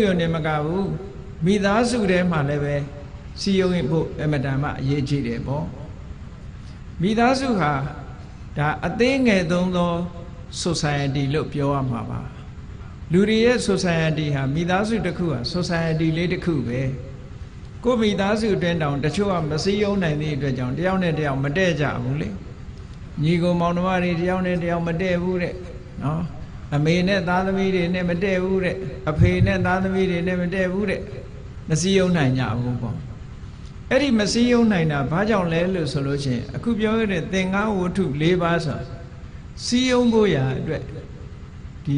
ရုံနဲ့မကဘူးမိသားစုထဲမှာလည်းပဲစီယုံဖို့အမြဲတမ်းအရေးကြီးတယ်ပေါ့မိသားစုဟာဒါအသေးငယ်သုံးသော society လို့ပြောရမှာပါလူတွေရဲ့ society ဟာမိသားစုတစ်ခုဟာ society လေးတစ်ခုပဲကိုမိသားစုအတွင်းတောင်တချို့ကမစည်းရုံးနိုင်တဲ့အတွက်ကြောင့်တယောက်နဲ့တယောက်မတည့်ကြဘူးလေညီကိုမောင်နှမတွေတယောက်နဲ့တယောက်မတည့်ဘူးတဲ့နော်အမေနဲ့သားသမီးတွေနဲ့မတည့်ဘူးတဲ့အဖေနဲ့သားသမီးတွေနဲ့မတည့်ဘူးတဲ့မစည်းရုံးနိုင်ကြဘူးပေါ့အဲ့ဒီမစည်းရုံးနိုင်တာဘာကြောင့်လဲလို့ဆိုလို့ရှိရင်အခုပြောရတဲ့သင်္ဃဝတ္ထု၄ပါးဆိုစည်းရုံးဖို့ရာအတွက်ဒီ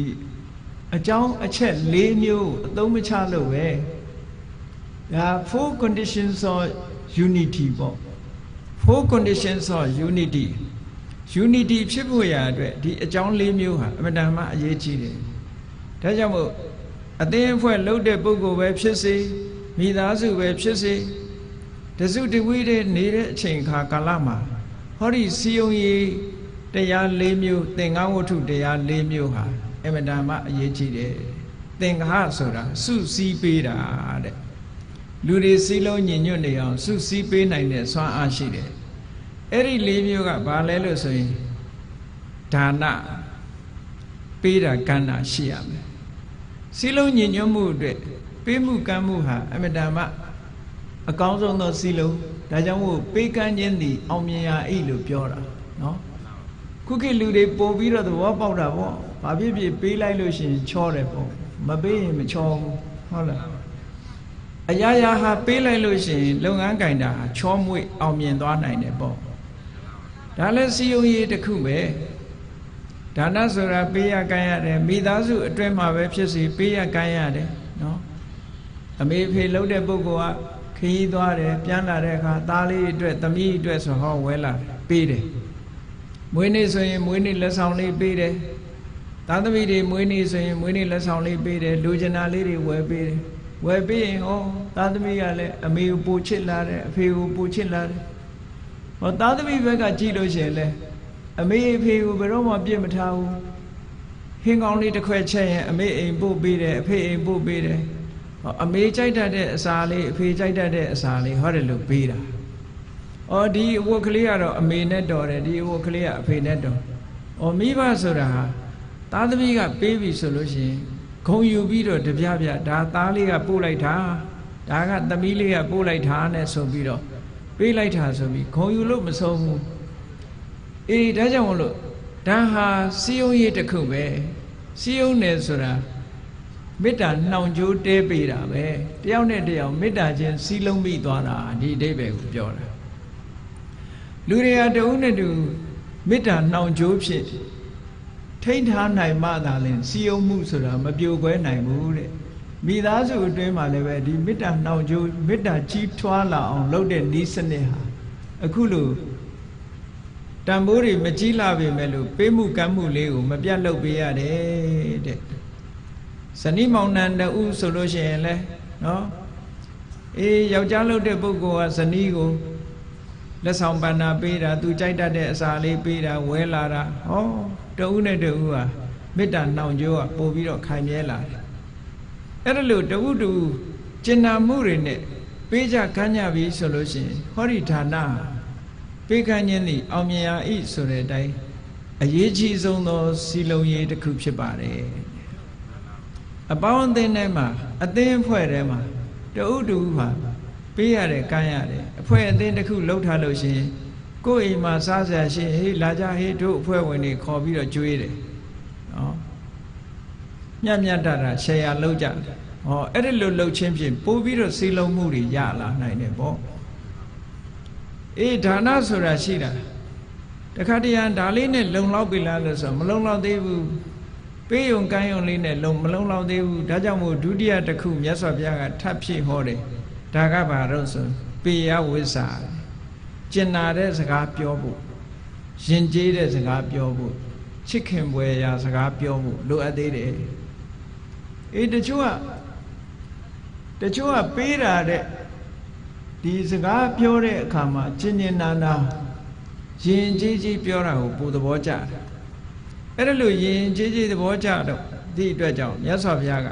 အကြောင်းအချက်၄မျိုးအသုံးမချလို့ပဲဒါ four conditions of unity ပေါ့ four conditions of unity ဖြစ်ဖို့ရာအတွက်ဒီအကြောင်း၄မျိုးဟာအမှန်တမ်းအရေးကြီးတယ်ဒါကြောင့်မို့အသင်းအဖွဲ့လုပ်တဲ့ပုဂ္ဂိုလ်ပဲဖြစ်စေမိသားစုပဲဖြစ်စေတစုတဝိတဲ့နေတဲ့အချိန်ခါကာလမှာဟောဒီစီယုံရေးတရား၄မျိုးသင်္ဃဝတ္ထုတရား၄မျိုးဟာအမှန်တမ်းအရေးကြီးတယ်သင်္ဃဆိုတာစုစည်းပေးတာတဲ့လူတွေစည်းလုံးညီညွတ်နေအောင်စုစည်းပေးနိုင်တဲ့စွမ်းအားရှိတယ်အဲ့ဒီ၄မျိုးကဘာလဲလို့ဆိုရင်ဒါနပေးတာကမ်းတာရှိရမယ်စည်းလုံးညီညွတ်မှုအတွက်ပေးမှုကမ်းမှုဟာအမှန်တမ်းအကောင်းဆုံးသောစည်းလုံးဒါကြောင့်မို့ပေးကမ်းခြင်းသည်အောင်မြင်ရာအိလို့ပြောတာနော်ခုခေတ်လူတွေပို့ပြီးတော့သဘောပေါက်တာပေါ့ဘာဖြစ်ဖြစ်ပေးလိုက်လို့ရှိရင်ချောတယ်ပေါ့မပေးရင်မချောဘူးဟုတ်လားအရာရာဟာပေးလိုက်လို့ရှိရင်လုပ်ငန်းကင်တာချောမွေ့အောင်မြင်သွားနိုင်တယ်ပေါ့ဒါလည်းစီယုံရေးတစ်ခုပဲဒါနဆိုတာပေးရကမ်းရတယ်မိသားစုအတွင်းမှာပဲဖြစ်စီပေးရကမ်းရတယ်နော်အမေဖေလှုပ်တဲ့ပုဂ္ဂိုလ်ကခရီးသွားတယ်ပြန်လာတဲ့အခါသားလေးအတွက်သမီးအတွက်ဆိုဟောဝဲလာပေးတယ်မွေးနေ့ဆိုရင်မွေးနေ့လက်ဆောင်လေးပေးတယ်သားသမီးတွေမွေးနေ့ဆိုရင်မွေးနေ့လက်ဆောင်လေးပေးတယ်လူကျင်နာလေးတွေဝယ်ပေးတယ်ဝယ်ပေးရင်ဟောသားသမီးကလည်းအမေကိုပို့ချစ်လာတယ်အဖေကိုပို့ချစ်လာတယ်ဟောသားသမီးဘက်ကကြည့်လို့ရှိရင်လည်းအမေအဖေကိုဘယ်တော့မှပြစ်မထားဘူးဟင်းကောင်းလေးတစ်ခွက်ချက်ရင်အမေအိမ်ပို့ပေးတယ်အဖေအိမ်ပို့ပေးတယ်အမေကြိုက်တတ်တဲ့အစာလေးအဖေကြိုက်တတ်တဲ့အစာလေးဟောတယ်လို့ပေးတာ။အော်ဒီအဝတ်ကလေးကတော့အမေနဲ့တော်တယ်ဒီအဝတ်ကလေးကအဖေနဲ့တော်။အော်မိဘဆိုတာဟာသားသမီးကပေးပြီဆိုလို့ရှိရင်ဂုံယူပြီးတော့တပြပြဒါသားလေးကပို့လိုက်တာဒါကသမီးလေးကပို့လိုက်တာနဲ့ဆိုပြီးတော့ပေးလိုက်တာဆိုပြီးဂုံယူလို့မဆုံးဘူး။အေးဒါကြောင့်မလို့ဒါဟာစီယုံရေးတစ်ခုပဲစီယုံတယ်ဆိုတာမေတ္တာနှောင်ကြိုးတဲပေးတာပဲတယောက်နဲ့တယောက်မေတ္တာချင်းစီးလုံးမိသွားတာဒီအဓိပ္ပာယ်ကိုပြောတာလူတွေကတဦးနဲ့တူမေတ္တာနှောင်ကြိုးဖြစ်ထိန်းထားနိုင်မှသာလျှင်စီယုံမှုဆိုတာမပြိုကွဲနိုင်ဘူးတဲ့မိသားစုအတွင်းမှာလည်းပဲဒီမေတ္တာနှောင်ကြိုးမေတ္တာကြီးထွားလာအောင်လုပ်တဲ့နည်းစနစ်ဟာအခုလိုတန်ဖိုးတွေမကြီးလာပေမဲ့လို့ပေးမှုကမ်းမှုလေးကိုမပြတ်လုပ်ပေးရတယ်တဲ့ဇနီးမောင်နှံတူဆိုလို့ရှိရင်လဲနော်အေးယောက်ျားလုပ်တဲ့ပုဂ္ဂိုလ်ကဇနီးကိုလက်ဆောင်ပန္နာပေးတာသူကြိုက်တတ်တဲ့အစာလေးပေးတာဝဲလာတာဟောတူနဲ့တူဟာမေတ္တာနှောင်ကြိုးကပို့ပြီးတော့ခိုင်မြဲလာတယ်အဲ့ဒါလို့တူကျင်နာမှုတွေနဲ့ပေးကြခန်းကြပြီဆိုလို့ရှိရင်ဟောဒီဌာနပေးခန်းခြင်းသည်အောင်မြင်ရာဤဆိုတဲ့အတိုင်းအရေးကြီးဆုံးသောစီလုံးရေးတစ်ခုဖြစ်ပါတယ်အပေါင်းအသင်းထဲမှာအသင်းအဖွဲ့ထဲမှာတူဟာ ပေးရတယ်ကမ်းရတယ်အဖွဲ့အသင်းတစ်ခုလှုပ်ထားလို့ရှိရင်ကိုယ့်အိမ်မှာစားစရာရှိရင်ဟေးလာကြဟေးတို့အဖွဲ့ဝင်တွေခေါ်ပြီးတော့ကြွေးတယ်နော်မြတ်မြတ်တာရှယ်ယာလှုပ်ကြတယ်ဟောအဲ့ဒီလိုလှုပ်ချင်းဖြင့်ပို့ပြီးတော့စီလုံးမှုတွေရလာနိုင်တယ်ပေါ့အေးဒါနဆိုတာရှိတာတခါတရံဒါလေးနဲ့လုံလောက်ပြီလားလို့ဆိုမလုံလောက်သေးဘူးပေးယုံကမ်းယုံလေးနဲ့မလုံလောက်သေးဘူးဒါကြောင့်မို့ဒုတိယတစ်ခုမြတ်စွာဘုရားကထပ်ဖြည့်ဟောတယ်ဒါကဘာလို့ဆိုပေယဝိဇ္ဇာကျင်နာတဲ့စကားပြောဖို့ယဉ်ကျေးတဲ့စကားပြောဖို့ချစ်ခင်ပွေရာစကားပြောဖို့လိုအပ်သေးတယ်အေးတချို့ကပေးတာတဲ့ဒီစကားပြောတဲ့အခါမှာကျင်ကျင်နာနာယဉ်ကျေးကြီးပြောတာကိုပူသဘောကျတယ်အဲ့ဒါလို့ယဉ်ကျေးကြီးသဘောကျတော့ဒီအတွက်ကြောင့်မြတ်စွာဘုရားက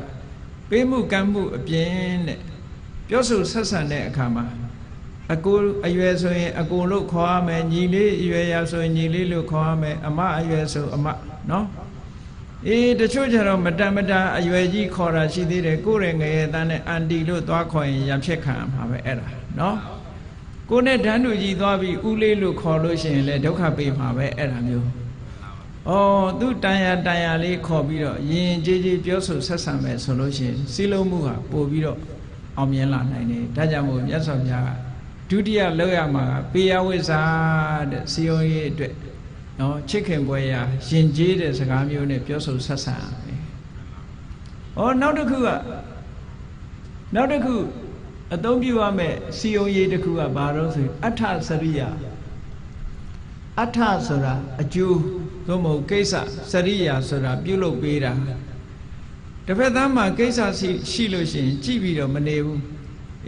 ပေးမှုကမ်းမှုအပြင်တဲ့ပြောဆိုဆက်ဆံတဲ့အခါမှာအကိုအရွယ်ဆိုရင်အကိုလို့ခေါ်ရမယ်ညီလေးအရွယ်ရဆိုရင်ညီလေးလို့ခေါ်ရမယ်အမအရွယ်ဆိုအမနော်အေးတချို့ကျတော့မတန်အရွယ်ကြီးခေါ်တာရှိသေးတယ်ကိုယ်ရငယ်ရဲ့တန်းနဲ့အန်တီလို့သွားခေါ်ရင်ရံဖြစ်ခံမှာပဲအဲ့ဒါနော်ကိုနဲ့ဓာန်တူကြီးသွားပြီးဦးလေးလို့ခေါ်လို့ရှိရင်လည်းဒုက္ခပေးမှာပဲအဲ့ဒါမျိုးဩသူတန်ရာလေးခေါ်ပြီးတော့ယဉ်ကျေးကြီးပြောဆိုဆက်ဆံမယ်ဆိုလို့ရှိရင်စီးလုံးမှုဟာပို့ပြီးတော့အောင်မြင်လာနိုင်တယ်ဒါကြောင့်မို့မြတ်စွာဘုရားကဒုတိယလောက်ရမှာကပေယဝိဇ္ဇာတဲ့စီယုံရေးအတွက်နော်ချစ်ခင်ပွဲရာယဉ်ကျေးတဲ့စကားမျိုးနဲ့ပြောဆိုဆက်ဆံရမယ်။ဩနောက်တစ်ခုအသုံးပြုရမယ်စီယုံရေးတစ်ခုကဘာလို့ဆိုအဋ္ဌစရိယအဋ္ဌဆိုတာအကျိုးသို့မဟုတ်ကိစ္စစရိယဆိုတာပြုလုပ်ပေးတာတစ်ဖက်သားမှာကိစ္စရှိလို့ရှိရင်ကြည့်ပြီးတော့မနေဘူး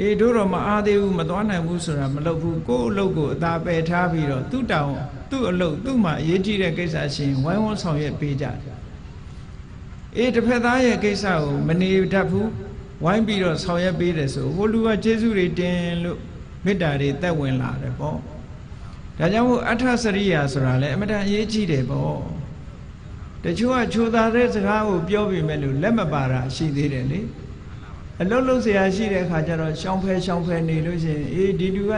အေးတို့တော့မအားသေးဘူးမသွားနိုင်ဘူးဆိုတာမလုပ်ဘူးကိုယ့်အလုပ်ကိုအသာပယ်ထားပြီးတော့သူ့တောင်သူ့အလုပ်သူ့မှာအရေးကြီးတဲ့ကိစ္စရှိရင်ဝိုင်းဝန်းဆောင်ရွက်ပေးကြတယ်အေးတစ်ဖက်သားရဲ့ကိစ္စကိုမနေတတ်ဘူးဝိုင်းပြီးတော့ဆောင်ရွက်ပေးတယ်ဆိုဟိုလူကကျေးဇူးတွေတင်လို့မေတ္တာတွေတက်ဝင်လာတယ်ပေါ့ဒါကြောင့်မို့အဋ္ဌစရိယာဆိုတာလည်းအမတန်အရေးကြီးတယ်ပေါ့တချို့ကချိုးသားတဲ့စကားကိုပြောပြီးမဲ့လို့လက်မပါတာရှိသေးတယ်လေအလုံးလုံးဆရာရှိတဲ့အခါကျတော့ရှောင်းဖဲနေလို့ရှိရင်အေးဒီလူက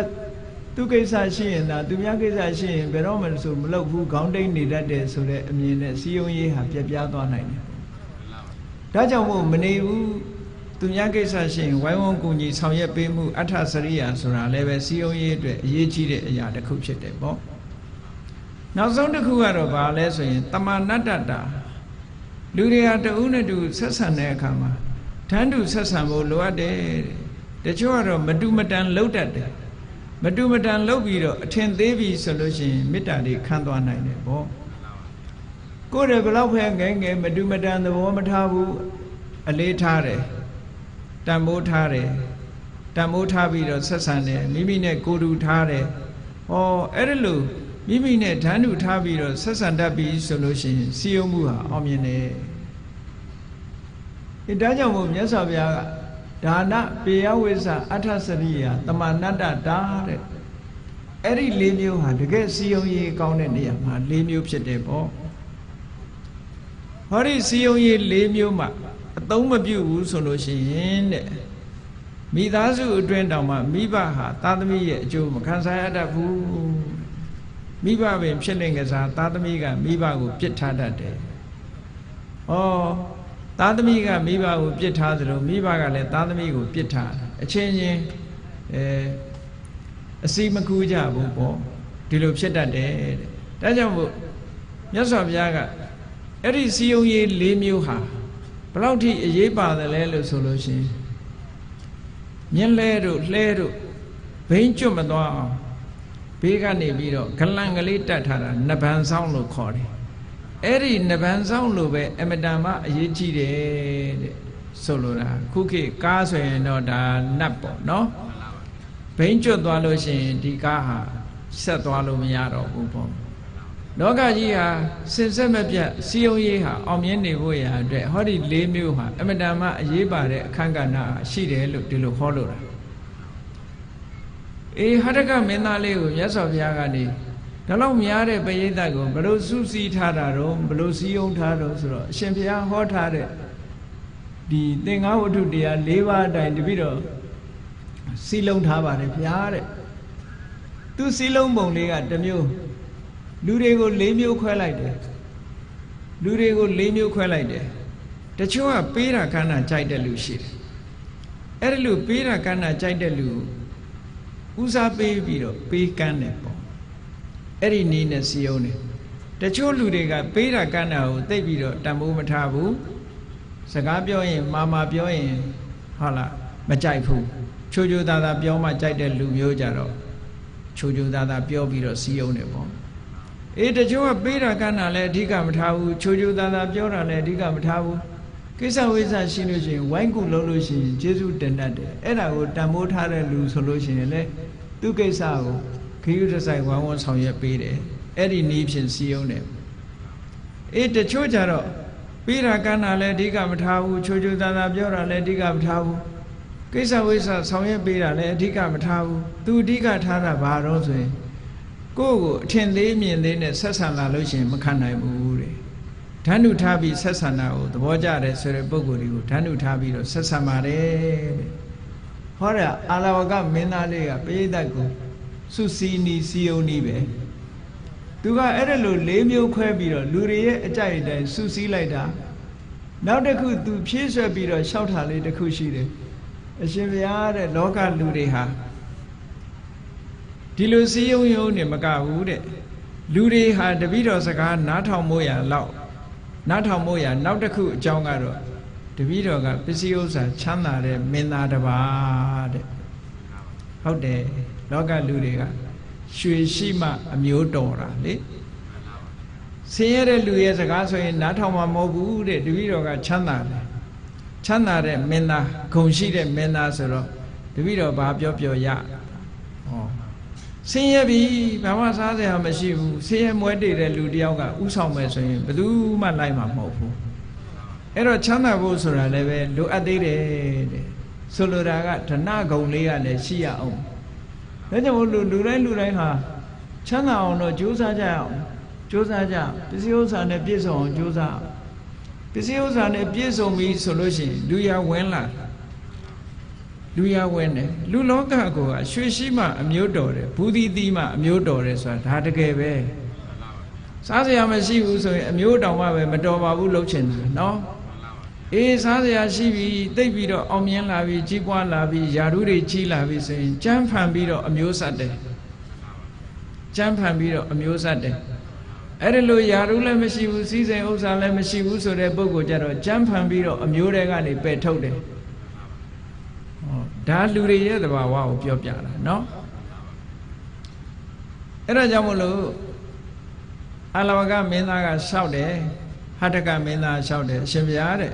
သူကိစ္စရှိရင်သာသူများကိစ္စရှိရင်ဘယ်တော့မှဆိုမလုပ်ဘူးခေါင်းတိတ်နေတတ်တယ်ဆိုတဲ့အမြင်နဲ့စီယုံရေးဟာပြက်ပြားသွားနိုင်တယ်ဒါကြောင့်မို့မနေဘူးသူများကိစ္စရှိရင်ဝိုင်းဝန်းကူညီဆောင်ရွက်ပေးမှုအဋ္ဌစရိယာဆိုတာလည်းပဲစီယုံရေးအတွက်အရေးကြီးတဲ့အရာတစ်ခုဖြစ်တယ်ပေါ့နောက်ဆုံးတစ်ခုကတော့ဘာလဲဆိုရင်တမဏတ္တတာလူတွေဟာတဦးနဲ့တူဆက်ဆံတဲ့အခါမှာထမ်းတူဆက်ဆံဖို့လိုအပ်တယ်တချို့ကတော့မတူမတန်လှုပ်တတ်တယ်မတူမတန်လှုပ်ပြီးတော့အထင်သေးပြီဆိုလို့ရှိရင်မေတ္တာတွေခံသွားနိုင်တယ်ပေါ့ကိုယ်ရဘလောက်ပဲငယ်မတူမတန်သဘောမထားဘူးအလေးထားတယ်တန်ဖိုးထားတယ်တန်ဖိုးထားပြီးတော့ဆက်ဆံတယ်မိမိနဲ့ကိုယ်တူထားတယ်ဟောအဲ့ဒါလို့မိမိနဲ့ဓာန်တူထားပြီးတော့ဆက်ဆံတတ်ပြီဆိုလို့ရှိရင်စီယုံမှုဟာအောင်မြင်တယ်ဒါကြောင့်မို့မြတ်စွာဘုရားကဒါနပေယဝိဇ္ဇာအဋ္ဌစရိယတမဏတ္တတာတဲ့အဲ့ဒီ၄မျိုးဟာတကယ်စီယုံရေးကောင်းတဲ့နေရာမှာ၄မျိုးဖြစ်တယ်ပေါ့ဟောဒီစီယုံရေး၄မျိုးမှာအသုံးမပြုဘူးဆိုလို့ရှိရင်တဲ့မိသားစုအတွင်းတောင်မှမိဘဟာသားသမီးရဲ့အကျိုးမခံစားရတတ်ဘူးမိဘပင်ဖြစ်နေကြစားသားသမီးကမိဘကိုပြစ်ထားတတ်တယ်ဩသားသမီးကမိဘကိုပြစ်ထားသလိုမိဘကလည်းသားသမီးကိုပြစ်ထားအချင်းချင်းအစီမကူကြဘူးပေါ့ဒီလိုဖြစ်တတ်တယ်တဲ့ဒါကြောင့်မို့မြတ်စွာဘုရားကအဲ့ဒီစီယုံရေး၄မျိုးဟာဘယ်လောက်ထိအရေးပါတယ်လဲလို့ဆိုလို့ရှိရင်မြင်းလဲတို့လှဲတို့ဘိန်းကျွတ်မသွားအောင်ဘေးကနေပြီးတော့ဂလန်ကလေးတတ်ထားတာနဗံဆောင်လို့ခေါ်တယ်အဲ့ဒီနဗံဆောင်လို့ပဲအမတန်မှအရေးကြီးတယ်တဲ့ဆိုလိုတာခုခေတ်ကားဆိုရင်တော့ဒါနတ်ပေါ့နော်ဘိန်းကျွတ်သွားလို့ရှိရင်ဒီကားဟာဆက်သွားလို့မရတော့ဘူးပေါ့လောကကြီးဟာစင်ဆက်မပြတ်စီယုံရေးဟာအောင်မြင်နေဖို့ရာအတွက်ဟောဒီ၄မျိုးဟာအမတန်မှအရေးပါတဲ့အခန်းကဏ္ဍရှိတယ်လို့ဒီလိုဟောလို့တာအေးဟရကမင်းသားလေးကိုမြတ်စွာဘုရားကနေဒါလောက်များတဲ့ပရိသတ်ကိုဘလို့စုစည်းထားတာတော့ဘလို့စည်းရုံးထားတော့ဆိုတော့အရှင်ဘုရားဟောထားတဲ့ဒီသင်္ဃဝတ္ထုတရား၄ပါးအတိုင်းတပိတော့ စီလုံးထားပါတယ်ဗျာတဲ့သူစီလုံးပုံလေးကတစ်မျိုးလူတွေကို၄မျိုးခွဲလိုက်တယ်လူတွေကို၄မျိုးခွဲလိုက်တယ်တချို့ကပေးတာကမ်းတာကြိုက်တဲ့လူရှိတယ်အဲ့ဒီလူပေးတာကမ်းတာကြိုက်တဲ့လူဦးစားပေးပြီးတော့ပေးကမ်းတယ်ပေါ့အဲ့ဒီနည်းနဲ့စီယုံတယ်တချို့လူတွေကပေးတာကမ်းတာကိုသိပြီးတော့တန်ဖိုးမထားဘူးစကားပြောရင်မာပြောရင်ဟုတ်လားမကြိုက်ဘူးချိုချိုသားသားပြောမှကြိုက်တဲ့လူမျိုးကြတော့ချိုချိုသားသားပြောပြီးတော့စီယုံတယ်ပေါ့တချို့ကပေးတာကမ်းတာလည်းအဓိကမထားဘူးချိုချိုသားသားပြောတာလည်းအဓိကမထားဘူးကိစ္စဝိစ္စရှိလို့ရှိရင်ဝိုင်းကူလုံးလို့ရှိရင်ကျေးဇူးတင်တတ်တယ်အဲ့ဒါကိုတန်ဖိုးထားတဲ့လူဆိုလို့ရှိရင်လည်းသူကိစ္စကိုခရီးတစ်ဆိုင်ဝမ်းဆောင်ရွက်ပေးတယ်အဲ့ဒီနည်းဖြင့်စီယုံတယ်တချို့ကြတော့ပေးတာကမ်းတာလည်းအဓိကမထားဘူးချိုချိုသားသားပြောတာလည်းအဓိကမထားဘူးကိစ္စဝိစ္စဆောင်ရွက်ပေးတာလည်းအဓိကမထားဘူးသူအဓိကထားတာဘာတော့ဆိုရင်ကိုယ့်ကိုအထင်သေးမြင်သေးနဲ့ဆက်ဆံလာလို့ရှိရင်မခံနိုင်ဘူးတဲ့ဓာတ်နုထားပြီးဆက်ဆံတာကိုသဘောကျတယ်ဆိုတဲ့ပုဂ္ဂိုလ်တွေကိုဓာတ်နုထားပြီးတော့ဆက်ဆံပါတယ်တဲ့ဟောတာအာလဝကမင်းသားလေးကပရိသတ်ကိုစုစည်းနီးစီယုံနီးပဲသူကအဲ့ဒါလို၄မျိုးခွဲပြီးတော့လူတွေရဲ့အကြိုက်အတိုင်းစုစည်းလိုက်တာနောက်တစ်ခုသူဖြည့်ဆွက်ပြီးတော့လျှောက်တာလေးတစ်ခုရှိတယ်အရှင်ဘုရားတဲ့လောကလူတွေဟာဒီလိုစီယုံယုံနေမကဘူးတဲ့လူတွေဟာတပည့်တော်စကားနားထောင်မို့ရလောက်နားထောင်မို့ရနောက်တစ်ခုအကြောင်းကတော့တပည့်တော်ကပစ္စည်းဥစ္စာချမ်းသာတဲ့မင်းသားတစ်ပါးတဲ့ဟုတ်တယ်လောကလူတွေကရွှေရှိမှအမျိုးတော်တာလေဆင်းရဲတဲ့လူရဲ့စကားဆိုရင်နားထောင်မှာမဟုတ်ဘူးတဲ့တပည့်တော်ကချမ်းသာတယ်ချမ်းသာတဲ့မင်းသားဂုဏ်ရှိတဲ့မင်းသားဆိုတော့တပည့်တော်ဘာပြောရဟောဆင်းရဲပြီဘာမှစားစရာမရှိဘူးဆင်းရဲမွဲတေတဲ့လူတယောက်ကဥဆောင်မယ်ဆိုရင်ဘယ်သူမှလိုက်မှာမဟုတ်ဘူးအဲ့တော့ချမ်းသာဖို့ဆိုတာလည်းပဲလိုအပ်သေးတယ်တဲ့ဆိုလိုတာကဓနဂုဏ်လေးကလည်းရှိရအောင်ဒါကြောင့်လူတိုင်းဟာချမ်းသာအောင်တော့ကြိုးစားကြအောင်ကြိုးစားကြပစ္စည်းဥစ္စာနဲ့ပြည့်စုံအောင်ကြိုးစားပစ္စည်းဥစ္စာနဲ့ပြည့်စုံပြီဆိုလို့ရှိရင်လူရဝင်လာလူရဝင်တယ်လူလောကကိုရွှေရှိမှအမျိုးတော်တယ်ဘူးသီးသီးမှအမျိုးတော်တယ်ဆိုတာဒါတကယ်ပဲစားစရာမရှိဘူးဆိုရင်အမျိုးတောင်မှပဲမတော်ပါဘူးလှုပ်ချင်တာနော်စားစရာရှိပြီတိတ်ပြီးတော့အောင်မြင်လာပြီကြီးပွားလာပြီယာရုတွေကြီးလာပြီဆိုရင်ကြမ်းဖန်ပြီးတော့အမျိုးဆက်တယ်ကြမ်းဖန်ပြီးတော့အမျိုးဆက်တယ်အဲ့ဒီလိုယာရုလည်းမရှိဘူးစီးစိမ်ဥစ္စာလည်းမရှိဘူးဆိုတဲ့ပုဂ္ဂိုလ်ကြတော့ကြမ်းဖန်ပြီးတော့အမျိုးတွေကနေပယ်ထုတ်တယ်ဒါလူတွေရဲ့သဘာဝကိုပြောပြတာเนาะအဲ့ဒါကြောင့်မလို့အာလဝကမင်းသားကလျှောက်တယ်ဟတ္တကမင်းသားလျှောက်တယ်အရှင်ဘုရားတဲ့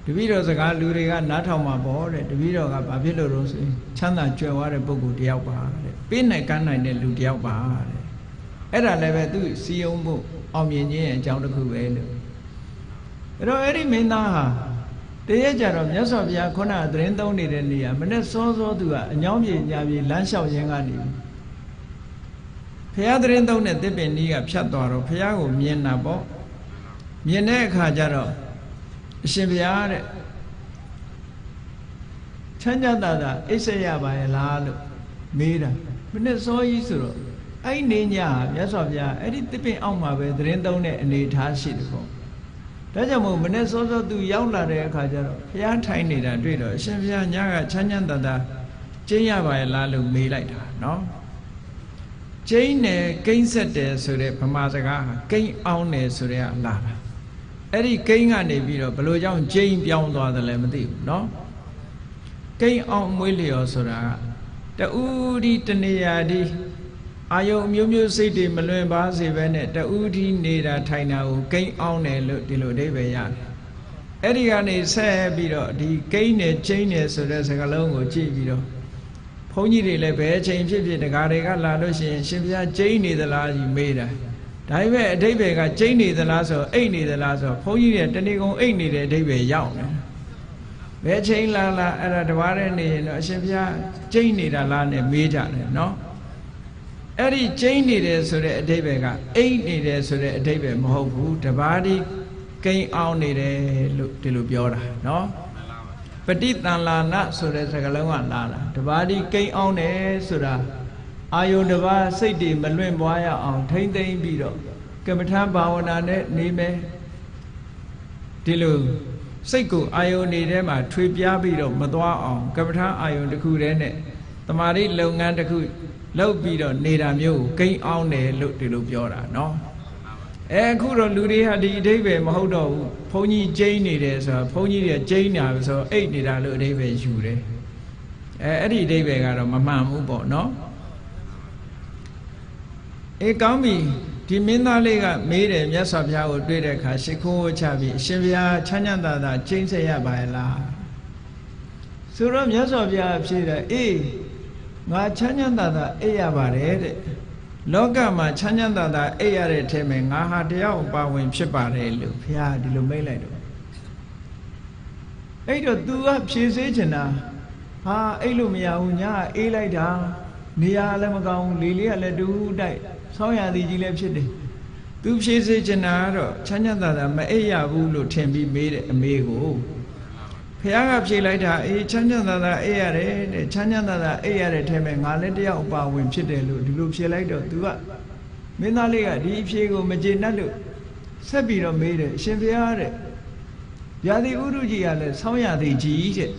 တပည့်တော်စကားလူတွေကနားထောင်မှာပေါ့တဲ့တပည့်တော်ကဘာဖြစ်လို့လို့ဆိုရင်ချမ်းသာကြွယ်ဝတဲ့ပုဂ္ဂိုလ်တယောက်ပါတဲ့ပေးနိုင်ကမ်းနိုင်တဲ့လူတယောက်ပါတဲ့အဲ့ဒါလည်းပဲသူစီယုံဖို့အောင်မြင်ခြင်းရဲ့အကြောင်းတစ်ခုပဲလို့အဲ့တော့အဲ့ဒီမင်းသားဟာတရက်ကြတော့မြတ်စွာဘုရားခုနကသတင်းသုံးနေတဲ့နေရာမနေ့စောစောသူကအညောင်းပြေညာပြေလမ်းလျှောက်ရင်းကနေဘုရားသတင်းသုံးတဲ့တစ်ပင်ကြီးကဖြတ်သွားတော့ဘုရားကိုမြင်တာပေါ့မြင်တဲ့အခါကျတော့အရှင်ဘုရားတဲ့ချမ်းသာတာအိပ်ဆက်ရပါရဲ့လားလို့မေးတာမနေ့စောကြီးဆိုတော့အဲ့နေညမြတ်စွာဘုရားအဲ့ဒီတစ်ပင်အောက်မှာပဲသတင်းသုံးတဲ့အနေထားရှိတယ်ပေါ့ဒါကြောင့်မို့မနေ့စောစောသူရောက်လာတဲ့အခါကျတော့ဘုရားထိုင်နေတာတွေ့တော့အရှင်ဘုရားညကချမ်းသာကျင်းရပါရဲ့လားလို့မေးလိုက်တာနော်ကျင်းတယ်ကိန်းဆက်တယ်ဆိုတဲ့ဗမာစကားဟာကိန်းအောင်တယ်ဆိုတဲ့လာတာအဲ့ဒီကိန်းကနေပြီးတော့ဘလို့ကြောင့်ကျင်းပြောင်းသွားတယ်လဲမသိဘူးနော်ကိန်းအောင်မွေးလျော်ဆိုတာကတူဒီတနေရာဒီအာယုံမျိုးမျိုးစိတ်တွေမလွင်ပါစေပဲနဲ့တူဒီနေတာထိုင်တာကိုကိန်းအောင်တယ်လို့ဒီလိုအဓိပ္ပာယ်ရတယ်အဲ့ဒီကနေဆက်ပြီးတော့ဒီကိန်းနဲ့ကျင်းတယ်ဆိုတဲ့စကားလုံးကိုကြည့်ပြီးတော့ဘုန်းကြီးတွေလည်းဘယ်အချိန်ဖြစ်ဖြစ်တကားတွေကလာလို့ရှိရင်ရှင်ဘုရားကျင်းနေသလားကြီးမေးတာဒါပေမဲ့အဓိပ္ပာယ်ကကျင်းနေသလားဆိုအိတ်နေသလားဆိုဘုန်းကြီးတွေတဏီကုံအိတ်နေတဲ့အဓိပ္ပာယ်ရောက်တယ်ဘယ်ချိန်လာအဲ့ဒါတဘာတဲ့နေရင်တော့အရှင်ဘုရားကျင်းနေတာလားနဲ့မေးကြတယ်နော်အဲ့ဒီကျင်းနေတယ်ဆိုတဲ့အဓိပ္ပာယ်ကအိတ်နေတယ်ဆိုတဲ့အဓိပ္ပာယ်မဟုတ်ဘူးတဘာဒီကိန်းအောင်နေတယ်လို့ဒီလိုပြောတာနော် ပဋိသန္လာနဆိုတဲ့စကားလုံးကလာတာတပါးဒီကိန်းအောင်တယ်ဆိုတာအာယုန်တပါးစိတ်တွေမလွင့်ပွားရအောင်ထိမ့်သိမ့်ပြီးတော့ကမ္မထာဘာဝနာနဲ့နေမယ်ဒီလိုစိတ်ကိုအာယုန်နေတဲ့မှာထွေပြားပြီးတော့မသွားအောင်ကမ္မထာအာယုန်တစ်ခုတည်းနဲ့တမာတိလုပ်ငန်းတစ်ခုလုပ်ပြီးတော့နေတာမျိုးကိုကိန်းအောင်တယ်လို့ဒီလိုပြောတာเนาะအခုတော့လူတွေဟာဒီအဓိပ္ပာယ်မဟုတ်တော့ဘူးဘုန်းကြီးကျိန်းနေတယ်ဆိုတော့ဘုန်းကြီးတွေကျိန်းတာဆိုတော့အိတ်နေတာလို့အဓိပ္ပာယ်ယူတယ်အဲ့ဒီအဓိပ္ပာယ်ကတော့မမှန်ဘူးပေါ့เนาะကောင်းပြီဒီမင်းသားလေးကမေးတယ်မြတ်စွာဘုရားကိုတွေ့တဲ့အခါရှ िख ိုးဝချပြီးအရှင်ဘုရားချမ်းချမ်းသာသာကျိန်းဆက်ရပါရဲ့လားဆိုတော့မြတ်စွာဘုရားဖြေတယ်အေးငါချမ်းချမ်းသာသာအိပ်ရပါတယ်တဲ့လောကမှာချမ်းချမ်းသာသာအိပ်ရတဲ့အထက်မှာငါဟာတရားပါဝင်ဖြစ်ပါတယ်လို့ဘုရားဒီလိုမိတ်လိုက်တော့အဲ့တော့ तू ကဖြေစေချင်တာဟာအိပ်လို့မရဘူးညာအေးလိုက်တာနေရာလည်းမကောင်းလေလေးကလည်းတူတိုက်ဆောင်းရသည်ကြီးလည်းဖြစ်တယ်သူဖြေစေချင်တာကတော့ချမ်းချမ်းသာသာမအိပ်ရဘူးလို့ထင်ပြီးမေးတဲ့အမေကိုဘုရားကဖြေလိုက်တာအေးချမ်းချမ်းသာသာအိပ်ရတယ်တဲ့ချမ်းချမ်းသာသာအိပ်ရတဲ့ထဲမှာငါလည်းတယောက်ပါဝင်ဖြစ်တယ်လို့ဒီလိုဖြေလိုက်တော့ तू ကမင်းသားလေးကဒီအဖြေကိုမကျေနပ်လို့ဆက်ပြီးတော့မေးတယ်အရှင်ဘုရားတဲ့ဗျာတိဥရုကြီးကလည်းဆောင်းရသည်ကြီးတဲ့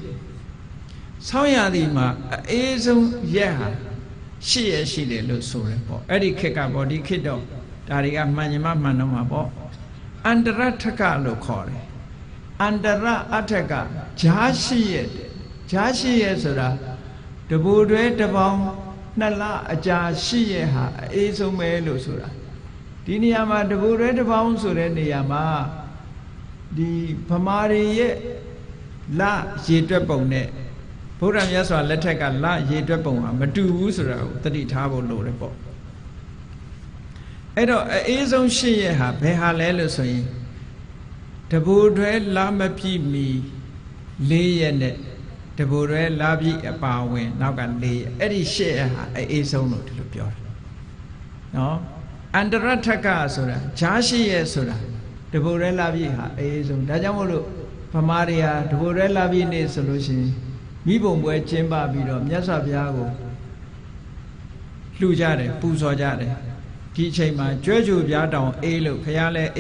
ဆောင်းရသည်မှာအေးဆုံးရက်ဟာရှိရရှိတယ်လို့ဆိုတယ်ပေါ့အဲ့ဒီခေတ်ကပေါ့ဒီခေတ်တော့ဒါတွေကမှန်ညီမမှန်တော့မှာပေါ့အန္တရထကလို့ခေါ်တယ်အန္တရအထကဂျားရှိရဂျားရှိရဆိုတာတဘူတွဲတပေါင်း2လအကြာရှိရဟာအေးဆုံးပဲလို့ဆိုတာဒီနေရာမှာတဘူတွဲတပေါင်းဆိုတဲ့နေရာမှာဒီဗမာတွေရဲ့လရေတွက်ပုံနဲ့ဘုရားမြတ်စွာလက်ထက်ကလရေတွက်ပုံဟာမတူဘူးဆိုတာကိုသတိထားဖို့လိုတယ်ပေါ့အဲ့တော့အေးဆုံးရှိရဟာဘယ်ဟာလဲလို့ဆိုရင်တဘူတွဲလမပြည့်မီ4ရက်နဲ့တဘူတွဲလပြည့်အပါဝင်နောက်က4ရက်အဲ့ဒီ8ရက်ဟာအေးဆုံးလို့ဒီလိုပြောတာနော်အန္တရထကဆိုတာဂျားရှိရဆိုတာတဘူတွဲလပြည့်ဟာအေးဆုံးဒါကြောင့်မို့လို့ဗမာတွေဟာတဘူတွဲလပြည့်နေ့ဆိုလို့ရှိရင်မိဘုံပွဲကျင်းပပြီးတော့မြတ်စွာဘုရားကိုလှူကြတယ်ပူဇော်ကြတယ်ဒီအချိန်မှာကြွဲကြိုပြားတောင်အေးလို့ဘုရားလည်း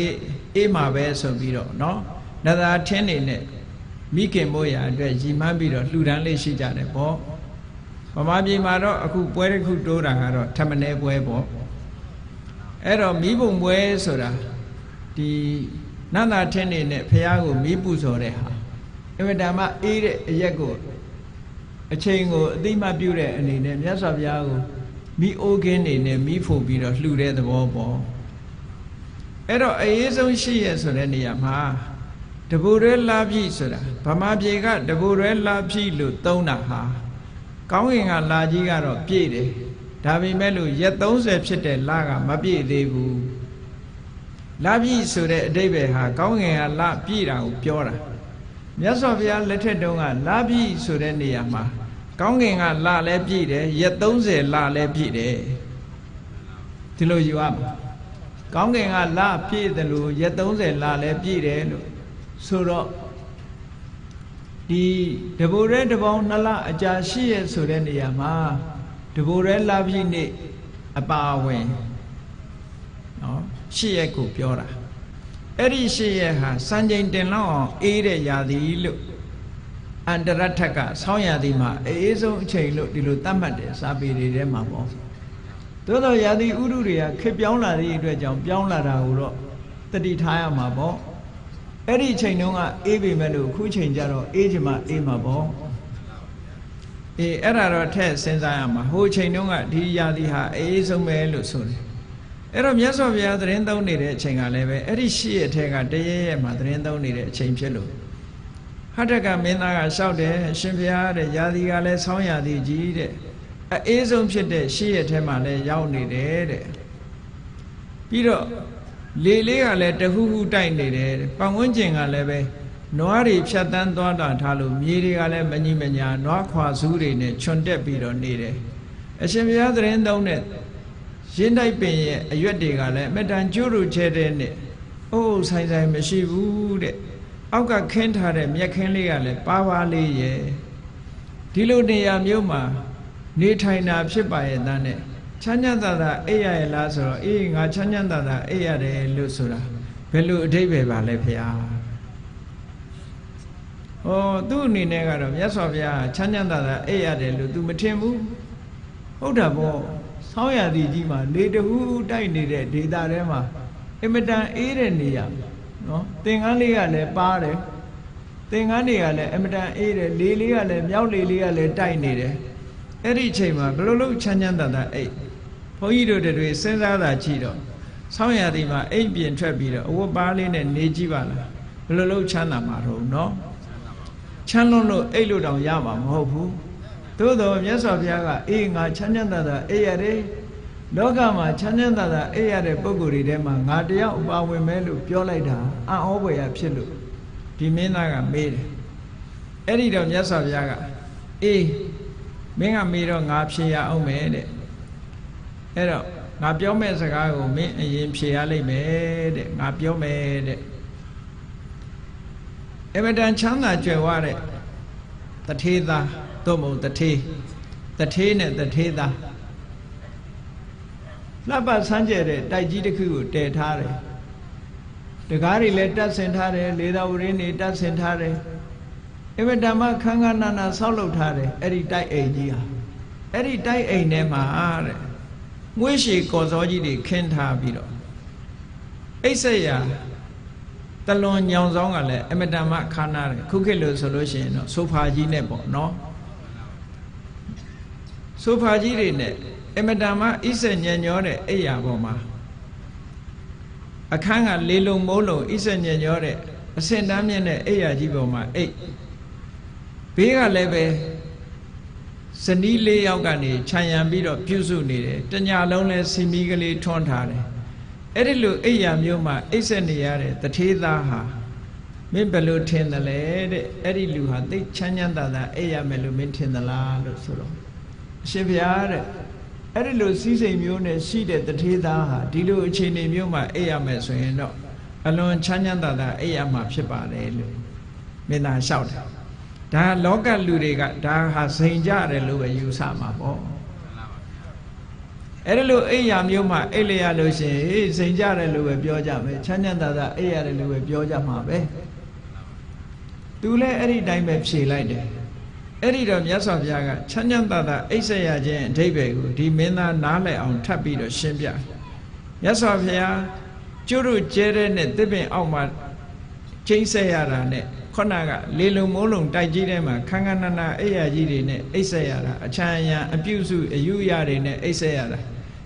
အေးမှာပဲဆိုပြီးတော့เนาะနသာထင်းနေနဲ့မိခင်မို့ရာအတွက်ရည်မှန်းပြီးတော့လှူဒန်းလေးရှိကြတယ်ပေါ့ဗမာပြည်မှာတော့အခုပွဲတစ်ခုတိုးတာကတော့ထမနေပွဲပေါ့အဲ့တော့မိဘုံပွဲဆိုတာဒီနသာထင်းနေနဲ့ဘုရားကိုမိပူဇော်တဲ့ဟာအဝတ္တမအေးတဲ့အရက်ကိုအချိန်ကိုအတိမပြုတဲ့အနေနဲ့မြတ်စွာဘုရားကိုမိအိုးကင်းနေနဲ့မိဖို့ပြီးတော့လှူတဲ့သဘောပေါ့အဲ့တော့အေးဆုံးရှိရဆိုတဲ့နေရာမှာတဘူရဲလာပြီဆိုတာဗမာပြည်ကတဘူရဲလာပြီလို့သုံးတာဟာကောင်းကင်ကလာကြီးကတော့ပြည့်တယ်ဒါပေမဲ့လို့ရက်30ဖြစ်တဲ့လကမပြည့်သေးဘူးလာပြီဆိုတဲ့အဓိပ္ပာယ်ဟာကောင်းကင်ကလာပြည့်တာကိုပြောတာမြတ်စွာဘုရားလက်ထက်တုန်းကလာပြီဆိုတဲ့နေရာမှာကောင်းကင်ကလာလဲပြည့်တယ်ရက်30လာလဲပြည့်တယ်ဒီလိုယူရမှာကောင်းကင်ကလာပြည့်တယ်လို့ရက်30လာလဲပြည့်တယ်လို့ဆိုတော့ဒီတဘူရဲတပေါင်း2လအကြာရှိရဆိုတဲ့နေရာမှာတဘူရဲလာပြည့်နေ့အပါဝင်နော်ရှိရကိုပြောတာအဲ့ဒီရှိရဟာစံချိန်တင်လောက်အောင်အေးတဲ့ရာသီလို့အန္တရထကဆောင်းရာသီမှာအေးဆုံးအချိန်လို့ဒီလိုသတ်မှတ်တယ်စာပေတွေထဲမှာပေါ့သို့တော့ရာသီဥတုတွေကခေပြောင်းလာတဲ့အတွက်ကြောင့်ပြောင်းလာတာကိုတော့တတိထားရမှာပေါ့အဲ့ဒီအချိန်တုန်းကအေးပေမဲ့လို့အခုချိန်ကျတော့အေးချင်မှအေးမှာပေါ့အဲ့ဒါတော့ထက်စဉ်းစားရမှာဟိုချိန်တုန်းကဒီရာသီဟာအေးဆုံးပဲလို့ဆိုတယ်အဲ့တော့မြတ်စွာဘုရားသတင်းသုံးနေတဲ့အချိန်ကလည်းပဲအဲ့ဒီရှိရထဲကတရရဲ့မှာသတင်းသုံးနေတဲ့အချိန်ဖြစ်လို့ဟတ္တကမင်းသားကလျှောက်တယ်ရှင်ဘုရားတဲ့ရာသီကလည်းဆောင်းရာသီကြီးတဲ့အေးဆုံးဖြစ်တဲ့ရှိရထဲမှာလည်းရောက်နေတယ်တဲ့ပြီးတော့လေလေးကလည်းတဟုဟုတိုက်နေတယ်ပတ်ဝန်းကျင်ကလည်းပဲနွားတွေဖြတ်တန်းသွားတာထားလို့မြေတွေကလည်းမညီမညာနွားခွာစူးတွေနဲ့ခြုံတက်ပြီးတော့နေတယ်အရှင်ဘုရားသတင်းသုံးတဲ့ရင်းတိုက်ပင်ရဲ့အရွက်တွေကလည်းအမတန်ကျိုးရချဲတဲ့နဲ့အိုးဆိုင်ဆိုင်မရှိဘူးတဲ့ အောက်ကခင်းထားတဲ့မြက်ခင်းလေးကလည်းပါပါလေးရဲ့ဒီလိုနေရာမျိုးမှာနေထိုင်တာဖြစ်ပါရဲ့သားနဲ့ချမ်းချမ်းသာသာအိပ်ရရဲ့လားဆိုတော့အေးငါချမ်းချမ်းသာသာအိပ်ရတယ်လို့ဆိုတာဘယ်လိုအဓိပ္ပာယ်ပါလဲဖေဟာဟောသူ့အနေနဲ့ကတော့မြတ်စွာဘုရားချမ်းချမ်းသာသာအိပ်ရတယ်လို့ तू မထင်ဘူးဟုတ်တာပေါ့ဆောင်းရာသီကြီးမှာလေတဟူးတိုက်နေတဲ့ဒေသထဲမှာအင်မတန်အေးတဲ့နေရာနော်သင်္ကန်းလေးကလည်းပါတယ်သင်္ကန်းတွေကလည်းအင်မတန်အေးတယ်လေလေးကလည်းမြောက်လေလေးကလည်းတိုက်နေတယ်အဲ့ဒီအချိန်မှာဘယ်လိုလုပ်ချမ်းချမ်းသာသာအိပ်ဘုန်းကြီးတို့တွေစဉ်းစားတာကြည့်တော့ဆောင်းရာသီမှာအိပ်ပြင်ထွက်ပြီးတော့အဝတ်ပါးလေးနဲ့နေကြည့်ပါလားဘယ်လိုလုပ်ချမ်းသာမှာတော့နော်ချမ်းလွန်းလို့အိပ်လို့တောင်ရမှာမဟုတ်ဘူးသို့တော်မြတ်စွာဘုရားကအေးငါချမ်းချမ်းသာသာအိပ်ရတယ်လောကမှာချမ်းချမ်းသာသာအိပ်ရတဲ့ပုဂ္ဂိုလ်တွေထဲမှာငါတယောက်ပါဝင်မဲလို့ပြောလိုက်တာအံ့ဩဖွယ်ရဖြစ်လို့ဒီမင်းသားကမေးတယ်အဲ့ဒီတော့မြတ်စွာဘုရားကအေးမင်းကမေးတော့ငါဖြေရအောင်မယ်တဲ့အဲ့တော့ငါပြောမဲ့စကားကိုမင်းအရင်ဖြေရလိမ့်မယ်တဲ့ငါပြောမယ်တဲ့အမတန်ချမ်းသာကြွယ်ဝတဲ့တထေးသားသို့မဟုတ်တထေးနဲ့တထေးသားလှပဆန်းကျဲတဲ့တိုက်ကြီးတစ်ခုကိုတည်ထားတယ်တကားတွေလည်းတတ်ဆင်ထားတယ်လေသာဝရင်းတွေတတ်ဆင်ထားတယ်အမတန်မှခန်းခန်းနာနာဆောက်လုပ်ထားတယ်အဲ့ဒီတိုက်အိမ်ကြီးဟာအဲ့ဒီတိုက်အိမ်ထဲမှာတဲ့ငွေရှည်ကော်စောကြီးတွေခင်းထားပြီးတော့အိတ်ဆက်ရာတလွန်ညောင်ဆောင်ကလည်းအမတန်မှခါနာတယ်ခုခေတ်လို့ဆိုလို့ရှိရင်တော့ဆိုဖာကြီးနဲ့ပေါ့နော်ဆိုဖာကြီးတွေနဲ့အမတန်မှဣဆက်ညံ့ညောတဲ့အိယာပေါ်မှာအခန်းကလေလုံမိုးလုံဣဆက်ညံ့ညောတဲ့အစင်တန်းမြင့်တဲ့အိယာကြီးပေါ်မှာအိတ်ဘေးကလည်းပဲဇနီးလေးယောက်ကနေခြံရံပြီးတော့ပြုစုနေတယ်တညလုံးလဲစီမီကလေးထွန်းထားတယ်အဲ့ဒီလိုအိယာမျိုးမှာအိတ်ဆက်နေရတဲ့တထေးသားဟာမင်းဘယ်လိုထင်သလဲတဲ့အဲ့ဒီလူဟာသိချမ်းချမ်းသာသာအိယာမယ်လို့မင်းထင်သလားလို့ဆိုတော့အရှင်ဘုရားတဲ့အဲ့ဒီလိုစီးစိမ်မျိုးနဲ့ရှိတဲ့တထေးသားဟာဒီလိုအခြေအနေမျိုးမှာအိယာမယ်ဆိုရင်တော့အလွန်ချမ်းချမ်းသာသာအိယာမှာဖြစ်ပါတယ်လို့မင်းသားလျှောက်တယ်ဒါလောကလူတွေကဒါဟာစိန်ကြတယ်လို့ပဲယူဆမှာပေါ့အဲ့ဒါလို့အိယာမျိုးမှာအိတ်လျရလို့ရှိရင်စိန်ကြတယ်လို့ပဲပြောကြမယ်ချမ်းချမ်းသာသာအိပ်ရတယ်လို့ပဲပြောကြမှာပဲသူလည်းအဲ့ဒီတိုင်းပဲဖြေလိုက်တယ်အဲ့ဒီတော့မြတ်စွာဘုရားကချမ်းချမ်းသာသာအိပ်ဆက်ရခြင်းအဓိပ္ပာယ်ကိုဒီမင်းသားနားလည်အောင်ထပ်ပြီးတော့ရှင်းပြမြတ်စွာဘုရားကျုပ်တို့ကျဲတဲ့နဲ့သစ်ပင်အောက်မှာချိန်ဆက်ရတာနဲ့ခုနကလေလုံမိုးလုံတိုက်ကြီးထဲမှာခန်းခန်းနာနာအိယာကြီးတွေနဲ့အိပ်ဆက်ရတာအချမ်းအယံအပြုစုအယူရတွေနဲ့အိပ်ဆက်ရတာ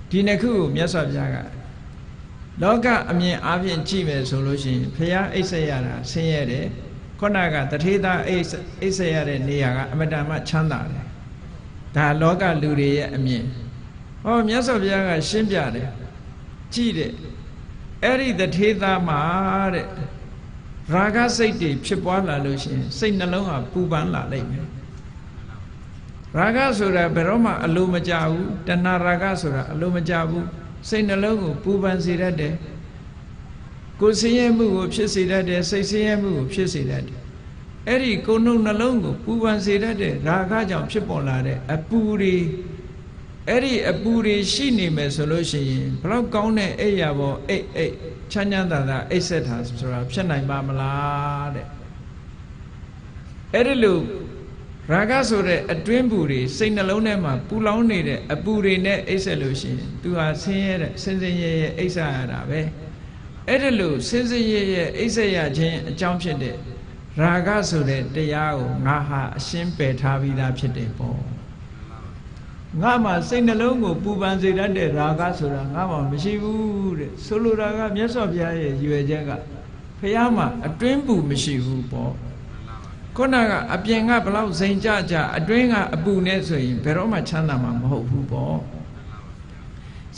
ဒီနှစ်ခုကိုမြတ်စွာဘုရားကလောကအမြင်အားဖြင့်ကြည့်မယ်ဆိုလို့ရှိရင်ဘုရားအိပ်ဆက်ရတာဆင်းရဲတယ်ခုနကတထေးသားအိပ်ဆက်ရတဲ့နေရာကအမတန်မှချမ်းသာတယ်ဒါလောကလူတွေရဲ့အမြင်ဟောမြတ်စွာဘုရားကရှင်းပြတယ်ကြည့်တဲ့အဲ့ဒီတထေးသားမှာတဲ့ရာဂစိတ်တွေဖြစ်ပွားလာလို့ရှိရင်စိတ်နှလုံးဟာပူပန်လာလိမ့်မယ်ရာဂဆိုတာဘယ်တော့မှအလိုမကျဘူးတဏှာရာဂဆိုတာအလိုမကျဘူးစိတ်နှလုံးကိုပူပန်စေတတ်တယ်ကိုယ်ဆင်းရဲမှုကိုဖြစ်စေတတ်တယ်စိတ်ဆင်းရဲမှုကိုဖြစ်စေတတ်တယ်အဲ့ဒီကိုယ်နှုတ်နှလုံးကိုပူပန်စေတတ်တဲ့ရာဂကြောင့်ဖြစ်ပေါ်လာတဲ့အပူတွေအဲ့ဒီအပူတွေရှိနေမယ်ဆိုလို့ရှိရင်ဘလောက်ကောင်းတဲ့အိယာဘောအိတ်ချမ်းချမ်းသာသာအိတ်ဆက်တာဆိုတာဖြစ်နိုင်ပါမလားတဲ့အဲ့ဒီလိုရာဂဆိုတဲ့အတွင်းပူတွေစိတ်နှလုံးထဲမှာပူလောင်နေတဲ့အပူတွေနဲ့အိတ်ဆက်လို့ရှိရင်သူဟာဆင်းရဲတဲ့စင်စင်ရဲရဲအိတ်ဆက်ရတာပဲအဲ့ဒီလိုစင်စင်ရဲရဲအိတ်ဆက်ရခြင်းအကြောင်းဖြစ်တဲ့ရာဂဆိုတဲ့တရားကိုငါဟာအရှင်းပယ်ထားပြီးသားဖြစ်တယ်ပေါ့ငါမှစိတ်နှလုံးကိုပူပန်စေတတ်တဲ့ရာဂဆိုတာငါမှမရှိဘူးတဲ့ဆိုလိုတာကမြတ်စွာဘုရားရဲ့ရည်ရွယ်ချက်ကဘုရားမှာအတွင်းပူမရှိဘူးပေါ့ခုနကအပြင်ကဘလောက်စိန်ကြကြအတွင်းကအပူနဲ့ဆိုရင်ဘယ်တော့မှချမ်းသာမှာမဟုတ်ဘူးပေါ့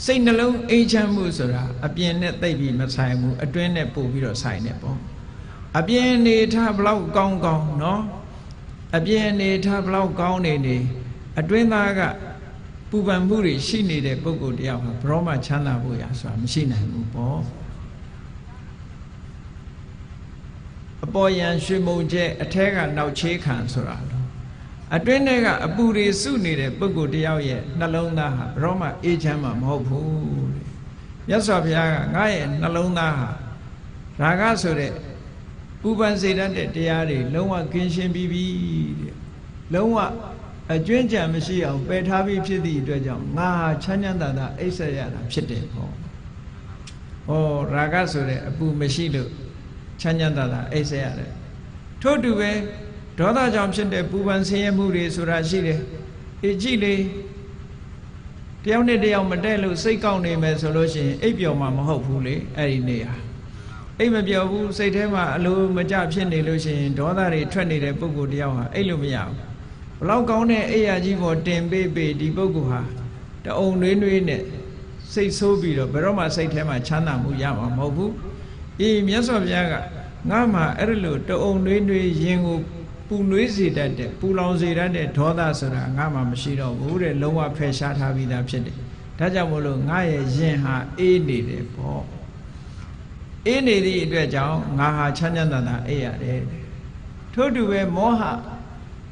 စိတ်နှလုံးအေးချမ်းမှုဆိုတာအပြင်နဲ့သိပ်ပြီးမဆိုင်ဘူးအတွင်းနဲ့ပို့ပြီးတော့ဆိုင်နေပေါ့အပြင်နေထားဘလောက်ကောင်းကောင်းเนาะအပြင်နေထားဘလောက်ကောင်းနေအတွင်းသားကပူပန်မှုတွေရှိနေတဲ့ပုဂ္ဂိုလ်တယောက်ဟာဘယ်တော့မှချမ်းသာဖို့ရဆိုတာမရှိနိုင်ဘူးပေါ့ဩ အပေါ်ယံရွှေမုံကျဲအထဲကနောက်ချေးခံဆိုတာလို့အတွင်းထဲကအပူတွေစုနေတဲ့ပုဂ္ဂိုလ်တယောက်ရဲ့နှလုံးသားဟာဘယ်တော့မှအေးချမ်းမှာမဟုတ်ဘူးတဲ့မြတ်စွာဘုရားကငါရဲ့နှလုံးသားဟာရာဂဆိုတဲ့ပူပန်စေတတ်တဲ့တရားတွေလုံးဝကင်းရှင်းပြီးပြီတဲ့လုံးဝအကျွင်းကြံမရှိအောင်ပယ်ထားပြီးဖြစ်သည့်အတွက်ကြောင့်ငါဟာချမ်းချမ်းသာသာအိပ်ဆက်ရတာဖြစ်တယ်ပေါ့ဟောရာဂဆိုတဲ့အပူမရှိလို့ချမ်းချမ်းသာသာအိပ်ဆက်ရတယ်ထို့တူပဲဒေါသကြောင့်ဖြစ်တဲ့ပူပန်ဆင်းရဲမှုတွေဆိုတာရှိတယ်အေးကြည့်လေတယောက်နဲ့တယောက်မတည့်လို့စိတ်ကောက်နေမယ်ဆိုလို့ရှိရင်အိပ်ပျော်မှာမဟုတ်ဘူးလေအဲ့ဒီနေဟာအိပ်မပျော်ဘူးစိတ်ထဲမှာအလိုမကျဖြစ်နေလို့ရှိရင်ဒေါသတွေထွက်နေတဲ့ပုဂ္ဂိုလ်တယောက်ဟာအိပ်လို့မရဘူးဘလောက်ကောင်းတဲ့အိပ်ရာကြီးပေါ်တင်ပေးဒီပုဂ္ဂိုလ်ဟာတအုံနှွေးနှွေးနဲ့စိတ်ဆိုးပြီးတော့ဘယ်တော့မှစိတ်ထဲမှာချမ်းသာမှုရမှာမဟုတ်ဘူးအေးမြတ်စွာဘုရားကငါမှအဲ့ဒီလိုတအုံနှွေးနှွေးရင်ကိုပူနွေးစေတတ်တဲ့ပူလောင်စေတတ်တဲ့ဒေါသဆိုတာငါမှမရှိတော့ဘူးတဲ့လုံးဝဖယ်ရှားထားပြီးသားဖြစ်တယ်ဒါကြောင့်မို့လို့ငါရဲ့ရင်ဟာအေးနေတယ်ပေါ့အေးနေသည့်အတွက်ကြောင့်ငါဟာချမ်းချမ်းသာသာအေးရတယ်ထို့တူပဲမောဟ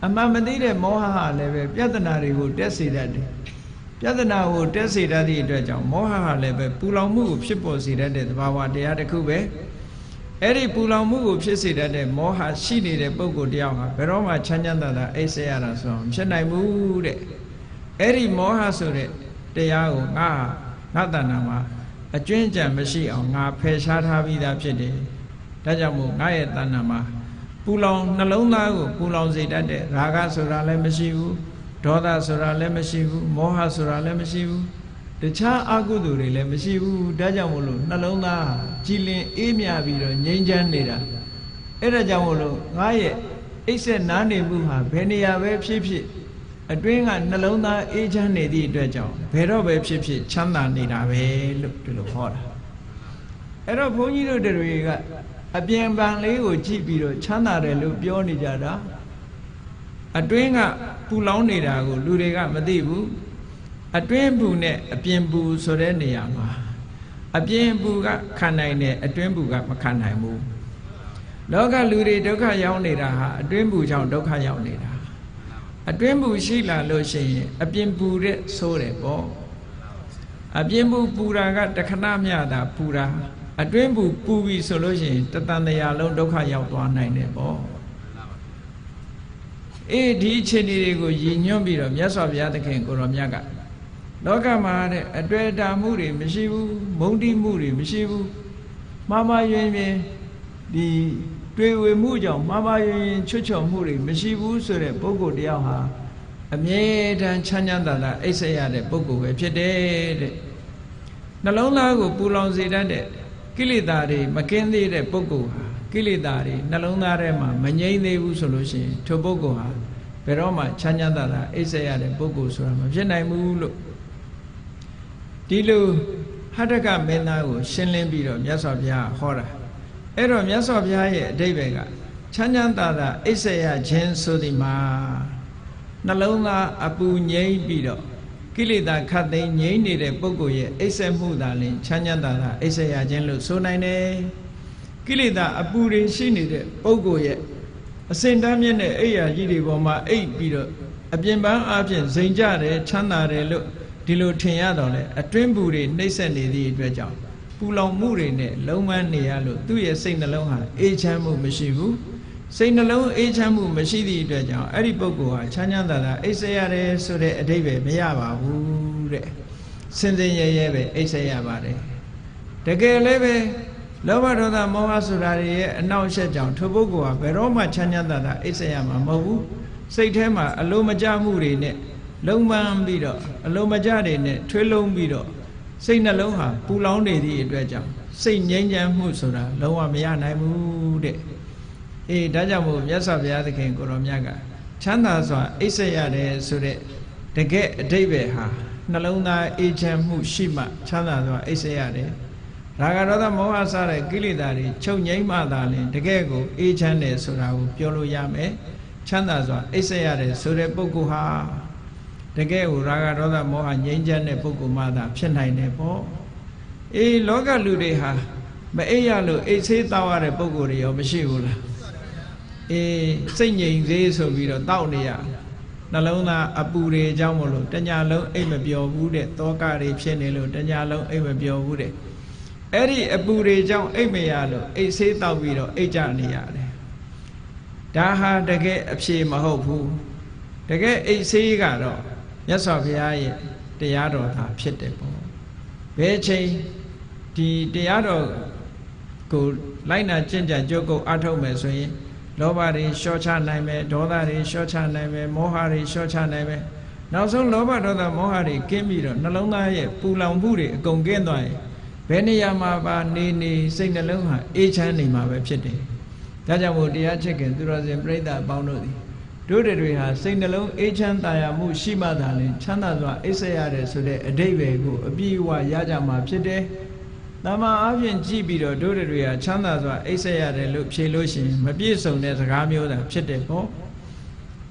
အမှန်မသိတဲ့မောဟဟာလည်းပဲပြဿနာတွေကိုတက်စေတတ်တယ်ပြဿနာကိုတက်စေတတ်သည့်အတွက်ကြောင့်မောဟဟာလည်းပဲပူလောင်မှုကိုဖြစ်ပေါ်စေတတ်တဲ့သဘာဝတရားတစ်ခုပဲအဲ့ဒီပူလောင်မှုကိုဖြစ်စေတတ်တဲ့မောဟရှိနေတဲ့ပုဂ္ဂိုလ်တယောက်ဟာဘယ်တော့မှချမ်းချမ်းသာသာအိပ်ဆက်ရတာဆိုတော့မဖြစ်နိုင်ဘူးတဲ့အဲ့ဒီမောဟဆိုတဲ့တရားကိုငါတဏ္ဍာမှာအကျွင်းကြံမရှိအောင်ငါဖယ်ရှားထားပြီးသားဖြစ်တယ်ဒါကြောင့်မို့ငါရဲ့တဏ္ဍာမှာပူလောင်နှလုံးသားကိုပူလောင်စေတတ်တဲ့ရာဂဆိုတာလည်းမရှိဘူးဒေါသဆိုတာလည်းမရှိဘူးမောဟဆိုတာလည်းမရှိဘူးတခြားအကုသိုလ်တွေလည်းမရှိဘူးဒါကြောင့်မို့လို့နှလုံးသားကြည်လင်အေးမြပြီးတော့ငြိမ်းချမ်းနေတာအဲ့ဒါကြောင့်မို့လို့ငါရဲ့အိပ်ဆက်နားနေမှုဟာဘယ်နေရာပဲဖြစ်ဖြစ်အတွင်းကနှလုံးသားအေးချမ်းနေသည့်အတွက်ကြောင့်ဘယ်တော့ပဲဖြစ်ဖြစ်ချမ်းသာနေတာပဲလို့ဒီလိုဟောတာအဲ့တော့ဘုန်းကြီးတို့တွေကအပြင်ပန်လေးကိုကြည့်ပြီးတော့ချမ်းသာတယ်လို့ပြောနေကြတာအတွင်းကပူလောင်နေတာကိုလူတွေကမသိဘူးအတွင်းပူနဲ့အပြင်ပူဆိုတဲ့နေရာမှာအပြင်ပူကခံနိုင်တယ်အတွင်းပူကမခံနိုင်ဘူးလောကလူတွေဒုက္ခရောက်နေတာဟာအတွင်းပူကြောင့်ဒုက္ခရောက်နေတာအတွင်းပူရှိလာလို့ရှိရင်အပြင်ပူတဲ့ဆိုးတယ်ပေါ့အပြင်ပူတာကတခဏမျှတာပူတာအတွင်းပူပြီဆိုလို့ရှိရင်တတန်တရာလုံးဒုက္ခရောက်သွားနိုင်တယ်ပေါ့အေးဒီအခြေအနေတွေကိုရည်ညွှန်းပြီးတော့မြတ်စွာဘုရားသခင်ကိုရောမြတ်ကလောကမှာတဲ့အတွေ့အတာမှုတွေမရှိဘူးမုန်းတိမှုတွေမရှိဘူးမှားမှားယွင်းယွင်းဒီတွေ့ဝေမှုကြောင့်မှားမှားယွင်းယွင်းချွတ်ချော်မှုတွေမရှိဘူးဆိုတဲ့ပုဂ္ဂိုလ်တယောက်ဟာအမြဲတမ်းချမ်းချမ်းသာသာအိပ်ဆက်ရတဲ့ပုဂ္ဂိုလ်ပဲဖြစ်တယ်တဲ့နှလုံးသားကိုပူလောင်စေတတ်တဲ့ကိလေသာတွေမကင်းသေးတဲ့ပုဂ္ဂိုလ်ဟာကိလေသာတွေနှလုံးသားထဲမှာမငြိမ့်သေးဘူးဆိုလို့ရှိရင်ထိုပုဂ္ဂိုလ်ဟာဘယ်တော့မှချမ်းချမ်းသာသာအိပ်ဆက်ရတဲ့ပုဂ္ဂိုလ်ဆိုတာမဖြစ်နိုင်ဘူးလို့ဒီလိုဟတ္တကမင်းသားကိုရှင်းလင်းပြီးတော့မြတ်စွာဘုရားဟောတာအဲ့တော့မြတ်စွာဘုရားရဲ့အဓိပ္ပာယ်ကချမ်းချမ်းသာသာအိပ်ဆက်ရခြင်းဆိုသည်မှာနှလုံးသားအပူငြိမ့်ပြီးတော့ကိလေသာခတ်သိမ်းငြိမ့်နေတဲ့ပုဂ္ဂိုလ်ရဲ့အိပ်ဆက်မှုသာလင်ချမ်းချမ်းသာသာအိပ်ဆက်ရခြင်းလို့ဆိုနိုင်တယ်ကိလေသာအပူတွေရှိနေတဲ့ပုဂ္ဂိုလ်ရဲ့အစဉ်တမ်းမြင့်တဲ့အိပ်ရာကြီးတွေပေါ်မှာအိပ်ပြီးတော့အပြင်ပန်းအပြင်ဇိမ်ကြတယ်ချမ်းသာတယ်လို့ဒီလိုထင်ရတော့လေအတွင်းပူတွေနှိမ့်ဆက်နေသည့်အတွက်ကြောင့်ပူလောင်မှုတွေနဲ့လုံးဝနေရလို့သူ့ရဲ့စိတ်နှလုံးဟာအေးချမ်းမှုမရှိဘူးစိတ်နှလုံးအေးချမ်းမှုမရှိသည့်အတွက်ကြောင့်အဲ့ဒီပုဂ္ဂိုလ်ဟာချမ်းချမ်းသာသာအိပ်ဆက်ရတယ်ဆိုတဲ့အဓိပ္ပာယ်မရပါဘူးတဲ့စင်စင်ရဲရဲပဲအိပ်ဆက်ရပါတယ်တကယ်လည်းပဲလောဘဒေါသမောဟဆိုတာတွေရဲ့အနောက်အရှက်ကြောင့်ထိုပုဂ္ဂိုလ်ဟာဘယ်တော့မှချမ်းချမ်းသာသာအိပ်ဆက်ရမှာမဟုတ်ဘူးစိတ်ထဲမှာအလိုမကျမှုတွေနဲ့လုံးပန်းပြီးတော့အလိုမကျတွေနဲ့ထွေးလုံးပြီးတော့စိတ်နှလုံးဟာပူလောင်နေသည့်အတွက်ကြောင့်စိတ်ငြိမ်းချမ်းမှုဆိုတာလုံးဝမရနိုင်ဘူးတဲ့အေးဒါကြောင့်မို့မြတ်စွာဘုရားသခင်ကိုရောမြတ်ကချမ်းသာစွာအိပ်ဆက်ရတယ်ဆိုတဲ့တကယ်အဓိပ္ပာယ်ဟာနှလုံးသားအေးချမ်းမှုရှိမှချမ်းသာစွာအိပ်ဆက်ရတယ်ရာဂဒေါသမောဟစတဲ့ကိလေသာတွေချုပ်ငြိမ်းမှသာလျှင်တကယ်ကိုအေးချမ်းတယ်ဆိုတာကိုပြောလို့ရမယ်ချမ်းသာစွာအိပ်ဆက်ရတယ်ဆိုတဲ့ပုဂ္ဂိုလ်ဟာတကယ်ကိုရာဂဒေါသမောဟငြိမ်းချမ်းတဲ့ပုဂ္ဂိုလ်မှသာဖြစ်နိုင်တယ်ပေါ့အေးလောကလူတွေဟာမအိပ်ရလို့အိပ်ဆေးတောက်ရတဲ့ပုဂ္ဂိုလ်တွေရောမရှိဘူးလား စိတ်ငြိမ်စေဆိုပြီးတော့တောက်နေရနှလုံးသားအပူတွေအကြောင်းမလို့တညာလုံးအိတ်မပျော်ဘူးတဲ့တောကတွေဖြစ်နေလို့တညာလုံးအိတ်မပျော်ဘူးတဲ့အဲ့ဒီအပူတွေကြောင့်အိတ်မရလို့အိတ်ဆေးတောက်ပြီးတော့အိတ်ကြနေရတယ်ဒါဟာတကယ်အဖြေမဟုတ်ဘူးတကယ်အိတ်ဆေးကတော့မြတ်စွာဘုရားရဲ့တရားတော်သာဖြစ်တယ်ပေါ့ဘယ်ချိန်ဒီတရားတော်ကိုလိုက်နာကျင့်ကြံကြိုးကုပ်အားထုတ်မယ်ဆိုရင်လောဘတွေလျှော့ချနိုင်မယ်ဒေါသတွေလျှော့ချနိုင်မယ်မောဟတွေလျှော့ချနိုင်မယ်နောက်ဆုံးလောဘဒေါသမောဟတွေကင်းပြီးတော့နှလုံးသားရဲ့ပူလောင်မှုတွေအကုန်ကင်းသွားရင်ဘယ်နေရာမှာပါနေစိတ်နှလုံးဟာအေးချမ်းနေမှာပဲဖြစ်တယ်ဒါကြောင့်မို့တရားချစ်ခင်သူတော်စင်ပြိဿအပေါင်းတို့သည်တို့တွေဟာစိတ်နှလုံးအေးချမ်းသာယာမှုရှိမှသာလျှင်ချမ်းသာစွာအိပ်ဆက်ရတယ်ဆိုတဲ့အဓိပ္ပာယ်ကိုအပြည့်အဝရကြမှာဖြစ်တယ်တမန်အားဖြင့်ကြည့်ပြီးတော့တို့တွေဟာချမ်းသာစွာအိပ်ဆက်ရတယ်လို့ဖြေလို့ရှိရင်မပြည့်စုံတဲ့စကားမျိုးသာဖြစ်တယ်ပေါ့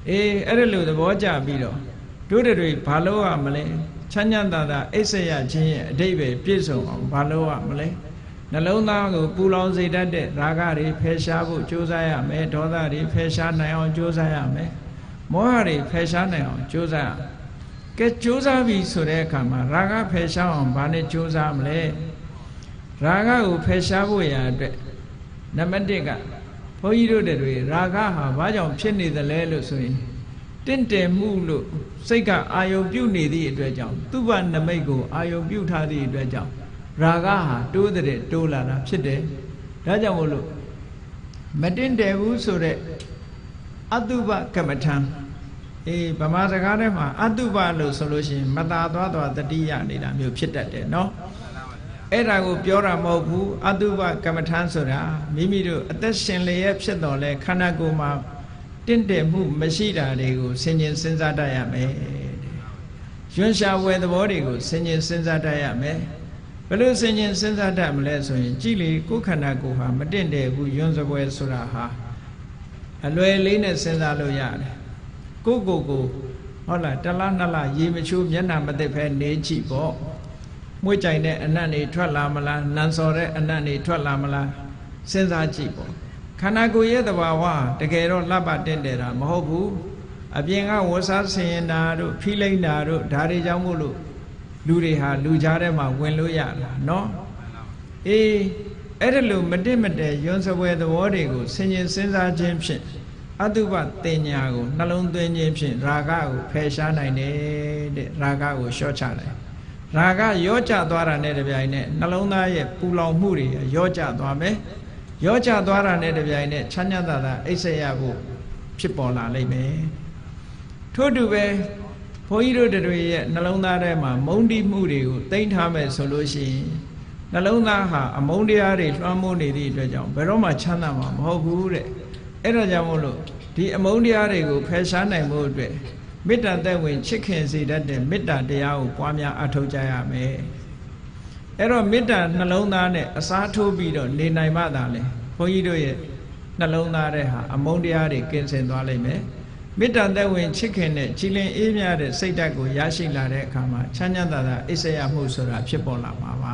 အဲ့ဒါလိုသဘောကျပြီးတော့တို့တွေဘာလို့ရမလဲချမ်းချမ်းသာသာအိပ်ဆက်ရခြင်းရဲ့အဓိပ္ပာယ်ပြည့်စုံအောင်ဘာလို့ရမလဲနှလုံးသားကိုပူလောင်စေတတ်တဲ့ရာဂတွေဖယ်ရှားဖို့ကြိုးစားရမယ်ဒေါသတွေဖယ်ရှားနိုင်အောင်ကြိုးစားရမယ်မောဟတွေဖယ်ရှားနိုင်အောင်ကြိုးစားရကဲကြိုးစားပြီဆိုတဲ့အခါမှာရာဂဖယ်ရှားအောင်ဘာနဲ့ကြိုးစားမလဲရာဂကိုဖယ်ရှားဖို့ရာအတွက်နံပါတ်1ကဘုန်းကြီးတို့တွေရာဂဟာဘာကြောင့်ဖြစ်နေသလဲလို့ဆိုရင်တင့်တယ်မှုလို့စိတ်ကအာယုံပြုတ်နေသည့်အတွက်ကြောင့်သူ့ဘနမိတ်ကိုအာယုံပြုတ်ထားသည့်အတွက်ကြောင့်ရာဂဟာတိုးတဲ့တိုးလာတာဖြစ်တယ်ဒါကြောင့်မို့လို့မတင့်တယ်ဘူးဆိုတဲ့အတုပကမ္မထံဗမာစကားထဲမှာအတုပလို့ဆိုလို့ရှိရင်မသာသွားတတိယနေတာမျိုးဖြစ်တတ်တယ်နော်အဲ့ဒါကိုပြောတာမဟုတ်ဘူးအတုပကမ္မထံဆိုတာမိမိတို့အသက်ရှင်လျက်ဖြစ်တော်လဲခန္ဓာကိုယ်မှာတင့်တယ်မှုမရှိတာတွေကိုဆင်ခြင်စဉ်းစားတတ်ရမယ်ရွံ့ရှာဝယ်သဘောတွေကိုဆင်ခြင်စဉ်းစားတတ်ရမယ်ဘယ်လိုဆင်ခြင်စဉ်းစားတတ်မလဲဆိုရင်ကြည်လေကိုယ်ခန္ဓာကိုယ်ဟာမတင့်တယ်ဘူးရွံ့စပွဲဆိုတာဟာအလွယ်လေးနဲ့စဉ်းစားလို့ရတယ်ကိုယ့်ကိုယ်ကိုဟုတ်လားတလားနှစ်လားရေမချိုးမျက်နှာမသိဖဲနေကြည့်ပေါ့မွေးကြိုင်တဲ့အနတ်တွေထွက်လာမလားနန်စော်တဲ့အနတ်တွေထွက်လာမလားစဉ်းစားကြည့်ပေါ့ခန္ဓာကိုယ်ရဲ့သဘာဝတကယ်တော့လှပတင့်တယ်တာမဟုတ်ဘူးအပြင်ကဝတ်စားဆင်ရင်တာတို့ဖိလိမ့်တာတို့ဒါတွေကြောင့်မို့လို့လူတွေဟာလူကြားထဲမှာဝင်လို့ရတာနော်အဲ့ဒါလို့မတင့်မတဲရွံ့စပွဲသဘောတွေကိုဆင်ခြင်စဉ်းစားခြင်းဖြင့်အတုပတင်ညာကိုနှလုံးသွင်းခြင်းဖြင့်ရာဂကိုဖယ်ရှားနိုင်တယ်တဲ့ရာဂကိုလျှော့ချတယ်ရာဂရော့ကျသွားတာနဲ့တပြိုင်နက်နှလုံးသားရဲ့ပူလောင်မှုတွေရော့ကျသွားမယ်ရော့ကျသွားတာနဲ့တပြိုင်နက်ချမ်းသာသာအိပ်ဆက်ရဖို့ဖြစ်ပေါ်လာလိမ့်မယ်ထို့တူပဲဘုန်းကြီးတို့တွေရဲ့နှလုံးသားထဲမှာမုန်းတိမှုတွေကိုတိမ့်ထားမယ်ဆိုလို့ရှိရင်နှလုံးသားဟာအမုန်းတရားတွေလွှမ်းမိုးနေသည့်အတွက်ကြောင့်ဘယ်တော့မှချမ်းသာမှာမဟုတ်ဘူးတဲ့အဲ့ဒါကြောင့်မို့လို့ဒီအမုန်းတရားတွေကိုဖယ်ရှားနိုင်ဖို့အတွက်မေတ္တာသက်ဝင်ချစ်ခင်စေတတ်တဲ့မေတ္တာတရားကိုပွားများအထောက်ကြရမယ်အဲ့တော့မေတ္တာနှလုံးသားနဲ့အစားထိုးပြီးတော့နေနိုင်မှသာလေဘုန်းကြီးတို့ရဲ့နှလုံးသားထဲဟာအမုန်းတရားတွေကင်းစင်သွားလိမ့်မယ်မေတ္တာသက်ဝင်ချစ်ခင်တဲ့ကြည်လင်အေးမြတဲ့စိတ်ဓာတ်ကိုရရှိလာတဲ့အခါမှာချမ်းသာသာအိပ်ဆက်ရမှုဆိုတာဖြစ်ပေါ်လာမှာပါ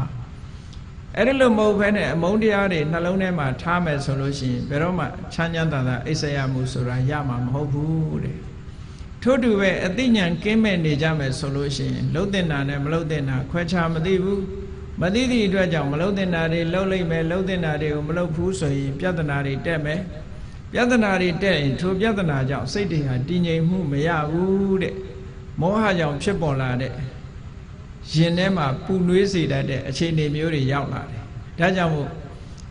အဲ့ဒါလို့မဟုတ်ဘဲနဲ့အမုန်းတရားတွေနှလုံးထဲမှာထားမယ်ဆိုလို့ရှိရင်ဘယ်တော့မှချမ်းသာသာအိပ်ဆက်ရမှုဆိုတာရမှာမဟုတ်ဘူးတဲ့ထို့တူပဲအသိဉာဏ်ကင်းမဲ့နေကြမယ်ဆိုလို့ရှိရင်လှုပ်တင်တာနဲ့မလှုပ်တင်တာခွဲခြားမသိဘူးမသိသည့်အတွက်ကြောင့်မလှုပ်တင်တာတွေလှုပ်လိုက်မယ်လှုပ်တင်တာတွေကိုမလှုပ်ဘူးဆိုရင်ပြဿနာတွေတက်မယ်ပြဿနာတွေတက်ရင်ထိုပြဿနာကြောင့်စိတ်တွေဟာတည်ငြိမ်မှုမရဘူးတဲ့မောဟကြောင့်ဖြစ်ပေါ်လာတဲ့ရင်ထဲမှာပူနွေးစေတတ်တဲ့အခြေအနေမျိုးတွေရောက်လာတယ်ဒါကြောင့်မို့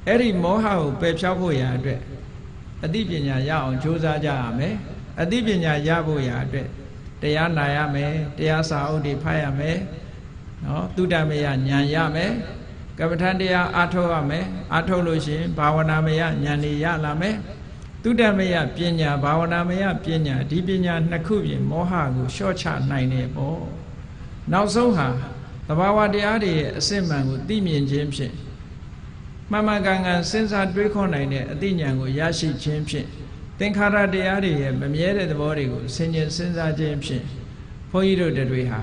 အဲ့ဒီမောဟကိုပယ်ဖြောက်ဖို့ရာအတွက်အသိပညာရအောင်ကြိုးစားကြရမယ်အသိပညာရဖို့ရာအတွက်တရားနာရမယ်တရားစာအုပ်တွေဖတ်ရမယ်နော်သုတမယဉာဏ်ရမယ်ကမ္မထံတရားအားထုတ်ရမယ်အားထုတ်လို့ရှိရင်ဘာဝနာမယဉာဏ်တွေရလာမယ်သုတမယပညာဘာဝနာမယပညာဒီပညာနှစ်ခုပြင်မောဟကိုလျှော့ချနိုင်တယ်ပေါ့နောက်ဆုံးဟာသဘာဝတရားတွေရဲ့အစစ်မှန်ကိုသိမြင်ခြင်းဖြင့်မှန်မှန်ကန်ကန်စဉ်းစားတွေးခေါ်နိုင်တဲ့အသိဉာဏ်ကိုရရှိခြင်းဖြင့်သင်္ခါရတရားတွေရဲ့မမြဲတဲ့သဘောတွေကိုဆင်ခြင်စဉ်းစားခြင်းဖြင့်ဘုန်းကြီးတို့တွေဟာ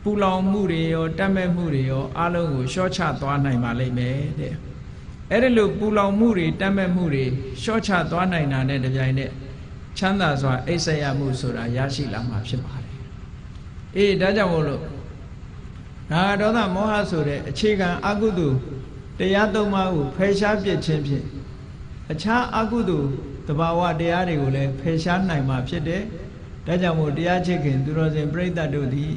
ပူလောင်မှုတွေရောတတ်မဲ့မှုတွေရောအလုံးကိုလျှော့ချသွားနိုင်ပါလိမ့်မယ်တဲ့ အဲ့ဒီလိုပူလောင်မှုတွေတတ်မဲ့မှုတွေရှော့ချသွားနိုင်တာနဲ့တပြိုင်နက်ချမ်းသာစွာအိပ်စက်ရမှုဆိုတာရရှိလာမှာဖြစ်ပါတယ်အေးဒါကြောင့်မို့လို့ရာဂဒေါသမောဟဆိုတဲ့အခြေခံအကုသိုလ်တရားသုံးပါးကိုဖယ်ရှားပြစ်ခြင်းဖြင့်အခြားအကုသိုလ်သဘာဝတရားတွေကိုလည်းဖယ်ရှားနိုင်မှာဖြစ်တယ်ဒါကြောင့်မို့တရားချစ်ခင်သူတော်စင်ပြိဿတို့သည်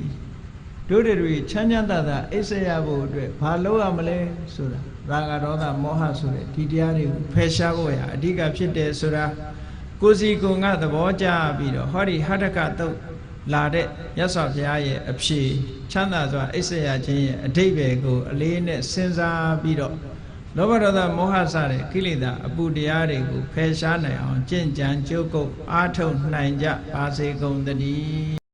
တို့တွေချမ်းချမ်းသာသာအိပ်စက်ရဖို့အတွက်ဘာလုပ်ရမလဲဆိုတာရာဂဒေါသမောဟဆိုတဲ့ဒီတရားတွေကိုဖယ်ရှားဖို့ရအဓိကဖြစ်တယ်ဆိုတာကိုယ်စီကိုယ်ငါသဘောကျပြီးတော့ဟောဒီဟတ္တကတုတ်လာတဲ့မြတ်စွာဘုရားရဲ့အဖြေချမ်းသာစွာအိပ်စက်ရခြင်းရဲ့အဓိပ္ပာယ်ကိုအလေးနဲ့စဉ်းစားပြီးတော့လောဘဒေါသမောဟစတဲ့ကိလေသာအပူတရားတွေကိုဖယ်ရှားနိုင်အောင်ကြင်ကြံကြိုးကုပ်အားထုတ်နိုင်ကြပါစေကုန်သတည်း